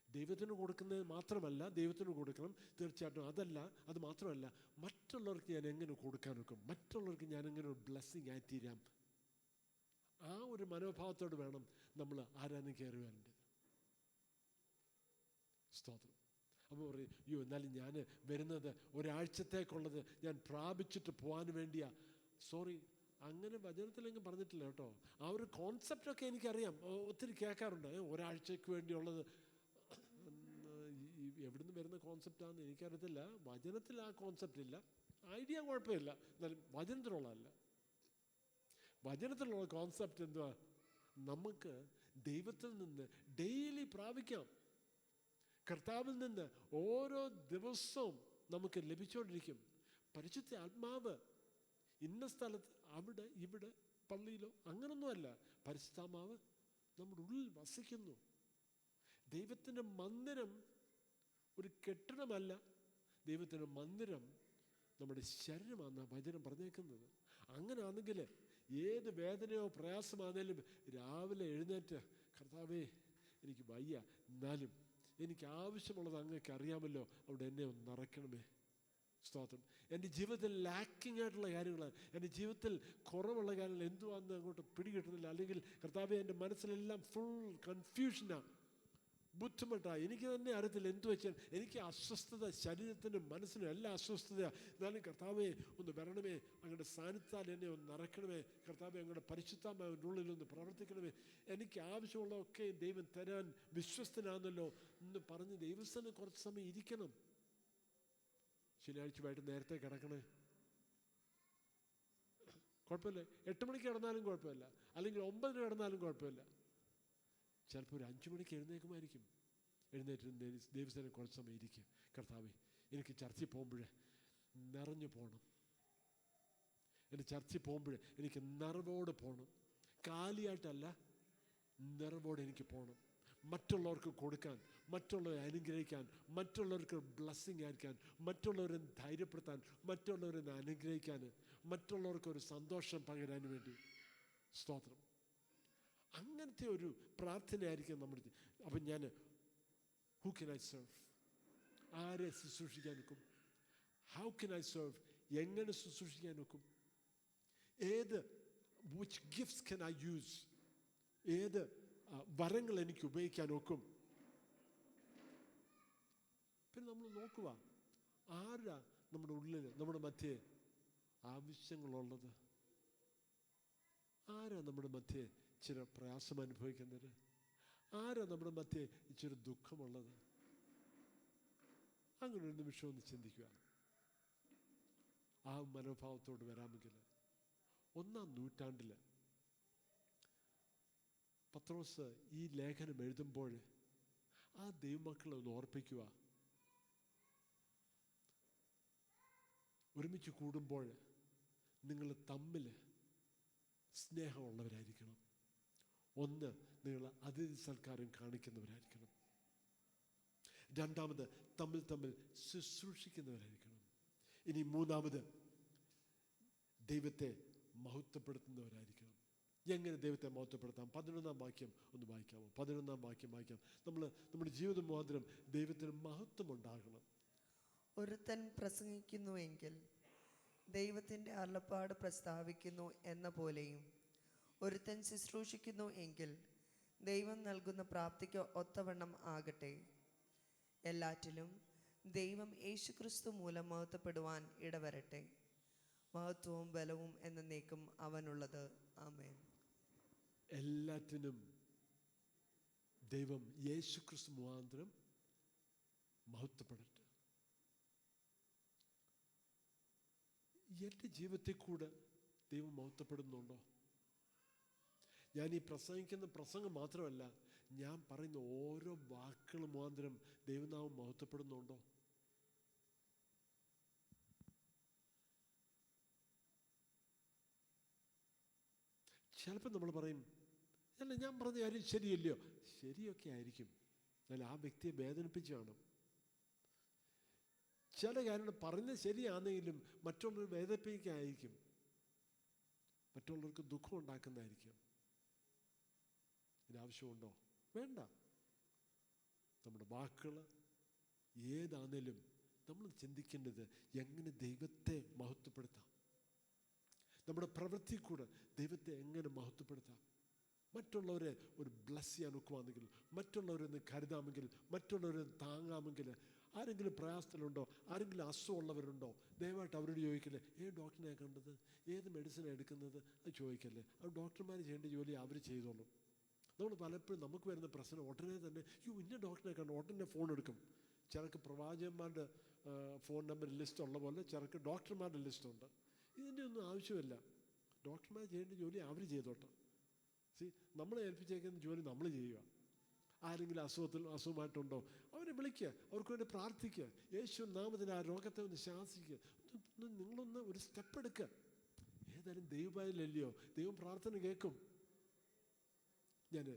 ദൈവത്തിന് കൊടുക്കുന്നത് മാത്രമല്ല, ദൈവത്തിന് കൊടുക്കണം തീർച്ചയായിട്ടും, അത് മാത്രമല്ല, മറ്റുള്ളവർക്ക് ഞാൻ എങ്ങനെ കൊടുക്കാൻ നോക്കും, മറ്റുള്ളവർക്ക് ഞാൻ എങ്ങനെ ഒരു ബ്ലെസ്സിങ് ആയിത്തീരാം. ആ ഒരു മനോഭാവത്തോട് വേണം നമ്മൾ ആരാധന കയറി വരേണ്ടത്. സ്തോത്രം. അപ്പോൾ പറയും, എന്നാലും ഞാൻ വരുന്നത് ഒരാഴ്ചത്തേക്കുള്ളത് ഞാൻ പ്രാപിച്ചിട്ട് പോകാൻ വേണ്ടിയാ. സോറി, അങ്ങനെ വചനത്തിലെങ്കിലും പറഞ്ഞിട്ടില്ല കേട്ടോ. ആ ഒരു കോൺസെപ്റ്റൊക്കെ എനിക്കറിയാം, ഒത്തിരി കേൾക്കാറുണ്ട്. ഒരാഴ്ചയ്ക്ക് വേണ്ടിയുള്ളത് എവിടുന്ന് വരുന്ന കോൺസെപ്റ്റാണെന്ന് എനിക്കറിയത്തില്ല. വചനത്തിൽ ആ കോൺസെപ്റ്റ് ഇല്ല. ഐഡിയ കുഴപ്പമില്ല, എന്നാലും വചനത്തിലുള്ളതല്ല. വചനത്തിലുള്ള കോൺസെപ്റ്റ് എന്തുവാ? നമുക്ക് ദൈവത്തിൽ നിന്ന് ഡെയിലി പ്രാപിക്കാം. കർത്താവിൽ നിന്ന് ഓരോ ദിവസവും നമുക്ക് ലഭിച്ചുകൊണ്ടിരിക്കും. പരിശുദ്ധ ആത്മാവ് ഇന്ന സ്ഥലത്ത്, അവിടെ, ഇവിടെ, പള്ളിയിലോ അങ്ങനൊന്നുമല്ല. പരിശുദ്ധാത്മാവ് നമ്മുടെ ഉള്ളിൽ വസിക്കുന്നു. ദൈവത്തിൻ്റെ മന്ദിരം ഒരു കെട്ടിടമല്ല, ദൈവത്തിൻ്റെ മന്ദിരം നമ്മുടെ ശരീരമാണ് വചനം പറഞ്ഞേക്കുന്നത്. അങ്ങനെയാണെങ്കിൽ ഏത് വേദനയോ പ്രയാസമാണെങ്കിലും രാവിലെ എഴുന്നേറ്റ്, കർത്താവേ എനിക്ക് വയ്യ, എന്നാലും എനിക്ക് ആവശ്യമുള്ളത് അങ്ങേക്ക് അറിയാമല്ലോ, അവിടെ എന്നെ ഒന്ന് നിറയ്ക്കണമേ. സ്തോത്രം. എൻ്റെ ജീവിതത്തിൽ ലാക്കിംഗ് ആയിട്ടുള്ള കാര്യങ്ങൾ, എൻ്റെ ജീവിതത്തിൽ കുറവുള്ള കാര്യങ്ങൾ എന്തുവാണെന്ന് അങ്ങോട്ട് പിടികിട്ടുന്നില്ല. അല്ലെങ്കിൽ കർത്താവേ എൻ്റെ മനസ്സിലെല്ലാം ഫുൾ കൺഫ്യൂഷനാണ്, ബുദ്ധിമുട്ടാണ്, എനിക്ക് തന്നെ അറിയത്തില്ല എന്തു വെച്ചാൽ. എനിക്ക് അസ്വസ്ഥത, ശരീരത്തിനും മനസ്സിനും എല്ലാം അസ്വസ്ഥതയാണ്. എന്നാലും കർത്താവേ ഒന്ന് വരണമേ, അങ്ങയുടെ സാന്നിധ്യത്താൽ എന്നെ ഒന്ന് നിറയ്ക്കണമേ. കർത്താവേ അങ്ങയുടെ പരിശുദ്ധമായ ഉള്ളിൽ ഒന്ന് പ്രവർത്തിക്കണമേ. എനിക്ക് ആവശ്യമുള്ളതൊക്കെ ദൈവം തരാൻ വിശ്വസ്തനാണല്ലോ എന്ന് പറഞ്ഞ് ദൈവസ്ഥന് കുറച്ച് സമയം ഇരിക്കണം. ശനിയാഴ്ച വൈകിട്ട് നേരത്തെ കിടക്കണേ, കുഴപ്പമില്ല. 8 മണിക്ക് കിടന്നാലും കുഴപ്പമില്ല, അല്ലെങ്കിൽ 9 കിടന്നാലും കുഴപ്പമില്ല. ചിലപ്പോൾ ഒരു 5 മണിക്ക് എഴുന്നേക്കുമായിരിക്കും. എഴുന്നേറ്റ് ദൈവസ്ഥനെ കുറച്ച് സമയം ഇരിക്കുക. കർത്താവേ എനിക്ക് ചർച്ചിൽ പോകുമ്പോൾ നിറഞ്ഞു പോകണം. എൻ്റെ ചർച്ചിൽ പോകുമ്പോൾ എനിക്ക് നിറവോടെ പോകണം. കാലിയായിട്ടല്ല, നിറവോടെ എനിക്ക് പോകണം. മറ്റുള്ളവർക്ക് കൊടുക്കാൻ, മറ്റുള്ളവരെ അനുഗ്രഹിക്കാൻ, മറ്റുള്ളവർക്ക് ബ്ലെസ്സിങ് ആയിരിക്കാൻ, മറ്റുള്ളവരെ ധൈര്യപ്പെടുത്താൻ, മറ്റുള്ളവരെ അനുഗ്രഹിക്കാൻ, മറ്റുള്ളവർക്കൊരു സന്തോഷം പകരാൻ വേണ്ടി. സ്തോത്രം. അങ്ങനത്തെ ഒരു പ്രാർത്ഥനയായിരിക്കും നമ്മുടെ. അപ്പം ഞാൻ ഹൂ കെൻ ഐ സെർവ്, ആരെ ശുശ്രൂഷിക്കാൻ ഒക്കും? ഹൗ കെൻ ഐ സെർവ്, എങ്ങനെ ശുശ്രൂഷിക്കാൻ ഒക്കും? Which gifts can I use, ഏത് വരങ്ങൾ എനിക്ക് ഉപയോഗിക്കാൻ ഒക്കും? പിന്നെ നമ്മൾ നോക്കുക, ആരാ നമ്മുടെ ഉള്ളിൽ, നമ്മുടെ മധ്യേ ആവശ്യങ്ങളുള്ളത്? ആരാ നമ്മുടെ മധ്യേ ഇച്ചിരി പ്രയാസം അനുഭവിക്കുന്നത്? ആരാ നമ്മുടെ മധ്യേ ഇച്ചിരി ദുഃഖമുള്ളത്? അങ്ങനെ ഒരു നിമിഷം ഒന്ന് ചിന്തിക്കുക. ആ മനോഭാവത്തോട് വരാമെങ്കിൽ 1-ാം നൂറ്റാണ്ടിൽ പത്രോസ് ഈ ലേഖനം എഴുതുമ്പോൾ ആ ദൈവമക്കളെ ഒന്ന് ഓർപ്പിക്കുക. ഒരുമിച്ച് കൂടുമ്പോൾ നിങ്ങൾ തമ്മിൽ സ്നേഹമുള്ളവരായിരിക്കണം. ഒന്ന്, നിങ്ങൾ അതിഥി സൽക്കാരം കാണിക്കുന്നവരായിരിക്കണം. രണ്ടാമത്, തമ്മിൽ ശുശ്രൂഷിക്കുന്നവരായിരിക്കണം. ഇനി മൂന്നാമത്, ദൈവത്തെ മഹത്വപ്പെടുത്തുന്നവരായിരിക്കണം. എങ്ങനെ ദൈവത്തെ മഹത്വപ്പെടുത്താം? 11-ാം വാക്യം ഒന്ന് വായിക്കാമോ? 11-ാം വാക്യം വായിക്കാം. നമ്മുടെ ജീവിതം മുഖാന്തരം ദൈവത്തിന് മഹത്വം ഉണ്ടാകണം. ഒരുത്തൻ പ്രസംഗിക്കുന്നുവെങ്കിൽ ദൈവത്തിൻ്റെ അരുളപ്പാട് പ്രസ്താവിക്കുന്നു എന്ന പോലെയും, ഒരുത്തൻ ശുശ്രൂഷിക്കുന്നു എങ്കിൽ ദൈവം നൽകുന്ന പ്രാപ്തിക്ക് ഒത്തവണ്ണം ആകട്ടെ. എല്ലാറ്റിലും ദൈവം യേശുക്രിസ്തു മൂലം മഹത്വപ്പെടുവാൻ ഇടവരട്ടെ. മഹത്വവും ബലവും എന്നേക്കും അവനുള്ളത്. ആമേൻ. എല്ലാറ്റിനും ദൈവം യേശുക്രിസ്തു മുഖാന്തരം മഹത്വപ്പെടട്ടെ. എൻ്റെ ജീവിതത്തിൽ കൂടെ ദൈവം മഹത്വപ്പെടുന്നുണ്ടോ? ഞാൻ ഈ പ്രസംഗിക്കുന്ന പ്രസംഗം മാത്രമല്ല, ഞാൻ പറയുന്ന ഓരോ വാക്കുകൾ മുഖാന്തരം ദൈവനാമം മഹത്വപ്പെടുന്നുണ്ടോ? ചിലപ്പോൾ നമ്മൾ പറയും, അല്ല ഞാൻ പറഞ്ഞ കാര്യം ശരിയല്ലയോ? ശരിയൊക്കെ ആയിരിക്കും, എന്നാൽ ആ വ്യക്തിയെ വേദനിപ്പിച്ച് കാണും. ചില കാര്യങ്ങൾ പറയുന്നത് ശരിയാണെങ്കിലും മറ്റുള്ളവർ വേദനിപ്പിക്കായിരിക്കും, മറ്റുള്ളവർക്ക് ദുഃഖം ഉണ്ടാക്കുന്നതായിരിക്കും. ഇതിനാവശ്യമുണ്ടോ? വേണ്ട. നമ്മുടെ വാക്കുകൾ ഏതാണേലും നമ്മൾ ചിന്തിക്കേണ്ടത് എങ്ങനെ ദൈവത്തെ മഹത്വപ്പെടുത്താം. നമ്മുടെ പ്രവൃത്തി കൂടെ ദൈവത്തെ എങ്ങനെ മഹത്വപ്പെടുത്താം. മറ്റുള്ളവരെ ഒരു ബ്ലസ് ചെയ്യാൻ ഒക്കുവാണെങ്കിൽ, മറ്റുള്ളവരൊന്ന് കരുതാമെങ്കിൽ, മറ്റുള്ളവരെ താങ്ങാമെങ്കിൽ, ആരെങ്കിലും പ്രയാസത്തിലുണ്ടോ, ആരെങ്കിലും അസുഖമുള്ളവരുണ്ടോ, ദയവായിട്ട് അവരോട് ചോദിക്കല്ലേ, ഏത് ഡോക്ടറിനെ കണ്ടത്, ഏത് മെഡിസിനാണ് എടുക്കുന്നത്, അത് ചോദിക്കല്ലേ. അത് ഡോക്ടർമാർ ചെയ്യേണ്ട ജോലി അവർ ചെയ്തോളും. നമ്മൾ പലപ്പോഴും നമുക്ക് വരുന്ന പ്രശ്നം ഉടനെ തന്നെ ഇന്ന ഡോക്ടറിനെ കണ്ടു, ഉടനെ ഫോൺ എടുക്കും. ചിലർക്ക് പ്രവാചകന്മാരുടെ ഫോൺ നമ്പർ ലിസ്റ്റ് ഉള്ള പോലെ ചിലർക്ക് ഡോക്ടർമാരുടെ ലിസ്റ്റുണ്ട്. ഇതിൻ്റെ ഒന്നും ആവശ്യമില്ല. ഡോക്ടർമാർ ചെയ്യേണ്ട ജോലി അവർ ചെയ്തോട്ടെ. നമ്മളെ ഏൽപ്പിച്ചേക്കുന്ന ജോലി നമ്മൾ ചെയ്യുക. ആരെങ്കിലും അസുഖമായിട്ടുണ്ടോ അവരെ വിളിക്കുക, അവർക്ക് വേണ്ടി പ്രാർത്ഥിക്കുക, യേശു നാമത്തിൽ ആ രോഗത്തെ ഒന്ന് ശാസിക്കുക. നിങ്ങളൊന്ന് ഒരു സ്റ്റെപ്പ് എടുക്കുക. ഏതായാലും ദൈവമായില്ലല്ലയോ, ദൈവം പ്രാർത്ഥന കേൾക്കും. ഞാൻ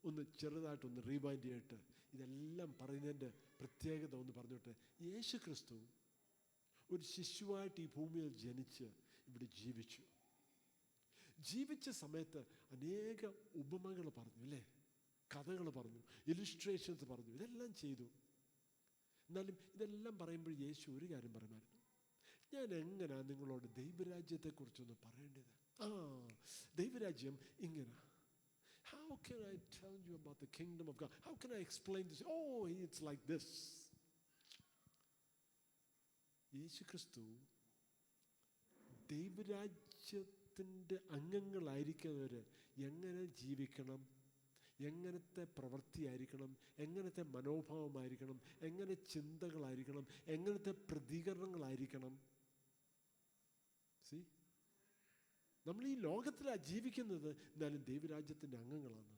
ഒന്ന് ചെറുതായിട്ടൊന്ന് റീവൈൻഡ് ചെയ്തിട്ട് ഇതെല്ലാം പറയുന്നതിൻ്റെ പ്രത്യേകത ഒന്ന് പറഞ്ഞോട്ടെ. യേശു ക്രിസ്തു ഒരു ശിശുവായിട്ട് ഈ ഭൂമിയിൽ ജനിച്ച് ഇവിടെ ജീവിച്ച സമയത്ത് അനേക ഉപമകൾ പറഞ്ഞു, അല്ലേ? കഥകൾ പറഞ്ഞു, ഇലിസ്ട്രേഷൻസ് പറഞ്ഞു, ഇതെല്ലാം ചെയ്തു. എന്നാലും ഇതെല്ലാം പറയുമ്പോൾ യേശു ഒരു കാര്യം പറയുമായിരുന്നു, ഞാൻ എങ്ങനെയാണ് നിങ്ങളോട് ദൈവരാജ്യത്തെക്കുറിച്ചൊന്ന് പറയേണ്ടത്? ദൈവരാജ്യം ഇങ്ങനെ. How can I tell you about the kingdom of God? How can I explain this? Oh, it's like this. യേശു ക്രിസ്തു ദൈവരാജ്യത്തിൻ്റെ അംഗങ്ങളായിരിക്കുന്നവർ എങ്ങനെ ജീവിക്കണം, എങ്ങനത്തെ പ്രവൃത്തിയായിരിക്കണം, എങ്ങനത്തെ മനോഭാവമായിരിക്കണം, എങ്ങനെ ചിന്തകളായിരിക്കണം, എങ്ങനത്തെ പ്രതികരണങ്ങളായിരിക്കണം. നമ്മൾ ഈ ലോകത്തിലാണ് ജീവിക്കുന്നത്, എന്നാലും ദൈവരാജ്യത്തിൻ്റെ അംഗങ്ങളാണ്.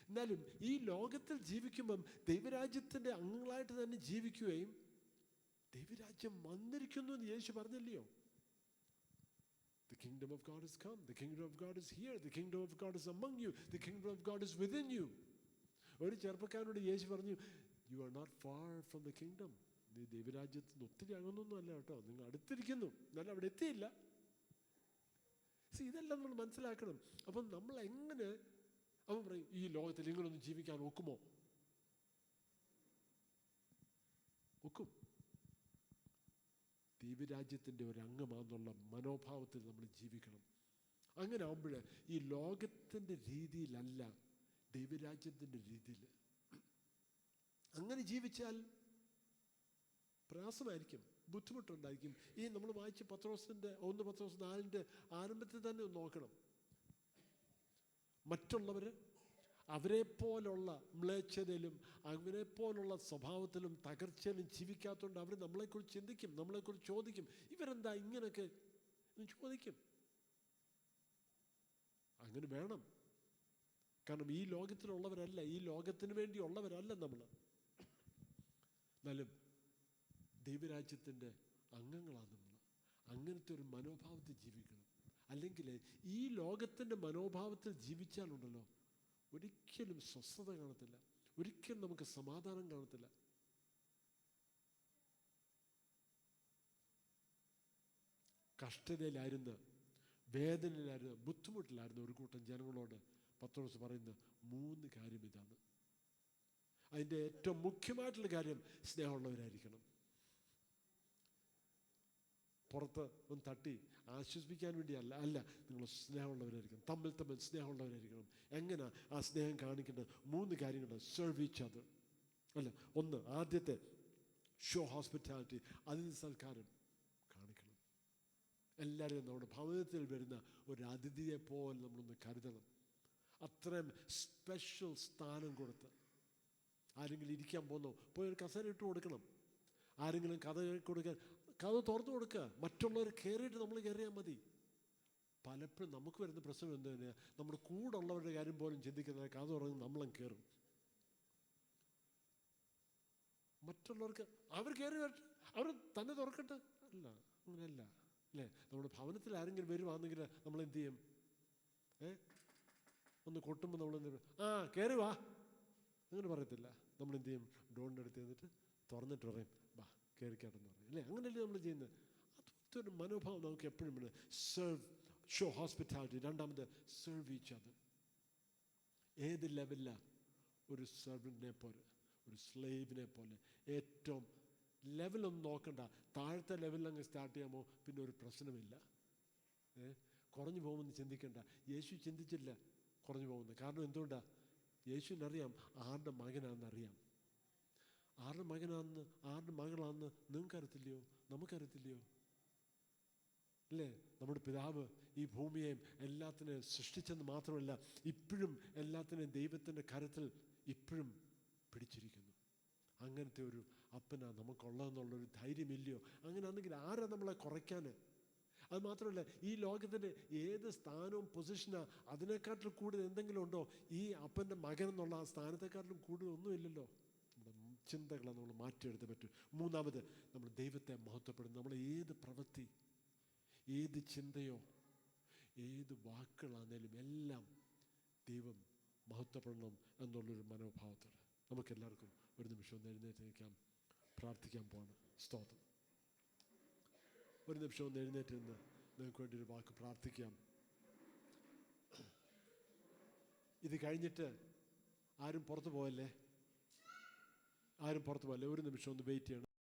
എന്നാലും ഈ ലോകത്തിൽ ജീവിക്കുമ്പം ദൈവരാജ്യത്തിൻ്റെ അംഗങ്ങളായിട്ട് തന്നെ ജീവിക്കുകയും ദൈവരാജ്യം വന്നിരിക്കുന്നു എന്ന് യേശു പറഞ്ഞില്ലയോ? The kingdom of God has come. The kingdom of God is here. The kingdom of God is among you. The kingdom of God is within you. ഒരു ചെറുപ്പക്കാരനോട് യേശു പറഞ്ഞു, You are not far from the kingdom. നീ ദൈവരാജ്യത്തിന് ഒത്തിരി അകന്നൊന്നും അല്ല കേട്ടോ, നിങ്ങൾ അടുത്തിരിക്കുന്നു, എന്നാലും അവിടെ എത്തിയില്ല. ഇതെല്ലാം നമ്മൾ മനസ്സിലാക്കണം. അപ്പം നമ്മൾ എങ്ങനെ, അവൻ പറയും ഈ ലോകത്തിൽ ഇങ്ങനൊന്നും ജീവിക്കാൻ ഒക്കുമോ? ഒക്കും. ദൈവരാജ്യത്തിൻ്റെ ഒരു അംഗമാണെന്നുള്ള മനോഭാവത്തിൽ നമ്മൾ ജീവിക്കണം. അങ്ങനെ ആകുമ്പോൾ ഈ ലോകത്തിൻ്റെ രീതിയിലല്ല, ദൈവരാജ്യത്തിൻ്റെ രീതിയിൽ. അങ്ങനെ ജീവിച്ചാൽ പ്രയാസമായിരിക്കും, ബുദ്ധിമുട്ടുണ്ടായിരിക്കും. ഈ നമ്മൾ വായിച്ച പത്രോസ് 4 ആരംഭത്തിൽ തന്നെ ഒന്ന് നോക്കണം. മറ്റുള്ളവർ അവരെപ്പോലുള്ള മ്ലേച്ഛതയിലും അവരെപ്പോലുള്ള സ്വഭാവത്തിലും തകർച്ചയിലും ജീവിക്കാത്തതുകൊണ്ട് അവർ നമ്മളെക്കുറിച്ച് ചിന്തിക്കും, നമ്മളെക്കുറിച്ച് ചോദിക്കും, ഇവരെന്താ ഇങ്ങനെയൊക്കെ ചോദിക്കും. അങ്ങനെ വേണം. കാരണം ഈ ലോകത്തിലുള്ളവരല്ല, ഈ ലോകത്തിന് വേണ്ടിയുള്ളവരല്ല നമ്മൾ. എന്നാലും ദൈവരാജ്യത്തിൻ്റെ അംഗങ്ങളാണ് നമ്മൾ. അങ്ങനത്തെ ഒരു മനോഭാവത്തിൽ ജീവിക്കണം. അല്ലെങ്കിൽ ഈ ലോകത്തിൻ്റെ മനോഭാവത്തിൽ ജീവിച്ചാലുണ്ടല്ലോ, ഒരിക്കലും സ്വസ്ഥത കാണത്തില്ല, ഒരിക്കലും നമുക്ക് സമാധാനം കാണത്തില്ല. കഷ്ടതയിലായിരുന്ന, വേദനയിലായിരുന്ന, ബുദ്ധിമുട്ടിലായിരുന്ന ഒരു കൂട്ടം ജനങ്ങളോട് പത്രോസ് പറയുന്ന 3 കാര്യം ഇതാണ്. അതിൻ്റെ ഏറ്റവും മുഖ്യമായിട്ടുള്ള കാര്യം സ്നേഹമുള്ളവരായിരിക്കണം. പുറത്ത് ഒന്ന് തട്ടി ആശ്വസിപ്പിക്കാൻ വേണ്ടിയല്ല, നിങ്ങൾ സ്നേഹമുള്ളവരായിരിക്കണം, തമ്മിൽ സ്നേഹമുള്ളവരായിരിക്കണം. എങ്ങനെ ആ സ്നേഹം കാണിക്കേണ്ടത്? 3 കാര്യങ്ങൾ. സെർവ് ഈച്ച് അതർ, അല്ല, ഒന്ന്, ആദ്യത്തെ ഷോ ഹോസ്പിറ്റാലിറ്റി, അതിഥി സൽക്കാരം കാണിക്കണം. എല്ലാവരും നമ്മുടെ ഭവനത്തിൽ വരുന്ന ഒരു അതിഥിയെ പോലെ നമ്മളൊന്ന് കരുതണം. അത്രയും സ്പെഷ്യൽ സ്ഥാനം കൊടുത്ത്. ആരെങ്കിലും ഇരിക്കാൻ പോകുന്നോ, പോയി ഒരു കസേര ഇട്ട് കൊടുക്കണം. ആരെങ്കിലും കഥ കൊടുക്കാൻ കഥ തുറന്നു കൊടുക്കുക. മറ്റുള്ളവർ കയറിയിട്ട് നമ്മൾ കയറിയാൽ മതി. പലപ്പോഴും നമുക്ക് വരുന്ന പ്രശ്നം എന്ത് തന്നെയാണ്, നമ്മുടെ കൂടെ ഉള്ളവരുടെ കാര്യം പോലും ചിന്തിക്കുന്നത്, കഥ തുറന്ന് നമ്മളും കയറും. മറ്റുള്ളവർക്ക് അവർ കയറി വരട്ടെ, അവർ തന്നെ തുറക്കട്ടെ. അല്ല, അങ്ങനെയല്ല, അല്ലേ? നമ്മുടെ ഭവനത്തിൽ ആരെങ്കിലും വരുവാണെങ്കിൽ നമ്മൾ എന്ത് ചെയ്യും? ഒന്ന് കൊട്ടുമ്പോൾ നമ്മൾ എന്ത് ചെയ്യും? കയറി വാ, അങ്ങനെ പറയത്തില്ല. നമ്മൾ എന്ത് ചെയ്യും? ഡോറിൻ്റെ അടുത്ത് ചെന്നിട്ട് തുറന്നിട്ട് പറയും, വാ കയറിക്കാട്ടെന്ന് പറയും, അല്ലേ? അങ്ങനെയല്ലേ നമ്മൾ ചെയ്യുന്നത്? അതുപോലത്തെ ഒരു മനോഭാവം നമുക്ക് എപ്പോഴും വേണം. Show hospitality. രണ്ടാമത്, സെർവ് ഈച്ച് അതർ. ഏത് ലെവലിലാണ്? ഒരു സെർവൻറ്റിനെ പോലെ, ഒരു സ്ലേവിനെ പോലെ. ഏറ്റവും ലെവലൊന്നും നോക്കണ്ട, താഴത്തെ ലെവലിൽ അങ്ങ് സ്റ്റാർട്ട് ചെയ്യാമോ, പിന്നെ ഒരു പ്രശ്നമില്ല. കുറഞ്ഞു പോകുമെന്ന് ചിന്തിക്കണ്ട. യേശു ചിന്തിച്ചില്ല കുറഞ്ഞു പോകുന്നത്. കാരണം എന്തുകൊണ്ടാണ്? യേശുവിനറിയാം ആരുടെ മകനാണെന്നറിയാം. ആരുടെ മകനാണെന്ന്, ആരുടെ മകളാണെന്ന് നിങ്ങൾക്കറിയത്തില്ലയോ? നമുക്കറിയത്തില്ലയോ? അല്ലേ? നമ്മുടെ പിതാവ് ഈ ഭൂമിയെയും എല്ലാത്തിനെയും സൃഷ്ടിച്ചെന്ന് മാത്രമല്ല, ഇപ്പോഴും എല്ലാത്തിനെയും ദൈവത്തിൻ്റെ കരത്തിൽ ഇപ്പോഴും പിടിച്ചിരിക്കുന്നു. അങ്ങനത്തെ ഒരു അപ്പനാ നമുക്കുള്ളതെന്നുള്ളൊരു ധൈര്യമില്ലയോ? അങ്ങനെയാണെങ്കിൽ ആരാ നമ്മളെ കുറയ്ക്കാൻ? അത് മാത്രമല്ല, ഈ ലോകത്തിൻ്റെ ഏത് സ്ഥാനവും പൊസിഷനാ അതിനെക്കാട്ടിലും കൂടുതൽ എന്തെങ്കിലും ഉണ്ടോ? ഈ അപ്പൻ്റെ മകൻ എന്നുള്ള ആ സ്ഥാനത്തെക്കാട്ടിലും കൂടുതൽ ഒന്നുമില്ലല്ലോ. നമ്മുടെ ചിന്തകളെ നമ്മൾ മാറ്റിയെടുത്ത് പറ്റും. മൂന്നാമത്, നമ്മൾ ദൈവത്തെ മഹത്വപ്പെടുന്നു. നമ്മൾ ഏത് പ്രവൃത്തി, ഏത് ചിന്തയോ ഏത് വാക്കുകളാണേലും എല്ലാം ദൈവം മഹത്വപ്പെടണം എന്നുള്ളൊരു മനോഭാവത്തിൽ നമുക്കെല്ലാവർക്കും ഒരു നിമിഷം ഒന്ന് എഴുന്നേറ്റ് നിൽക്കാം. പ്രാർത്ഥിക്കാൻ പോവാണ്. സ്തോത്രം. ഒരു നിമിഷം ഒന്ന് എഴുന്നേറ്റ് നിന്ന് നിങ്ങൾക്ക് വേണ്ടി ഒരു വാക്ക് പ്രാർത്ഥിക്കാം. ഇത് കഴിഞ്ഞിട്ട് ആരും പുറത്തു പോകല്ലേ, ആരും പുറത്തു പോകല്ലേ. ഒരു നിമിഷം ഒന്ന് വെയിറ്റ് ചെയ്യണം.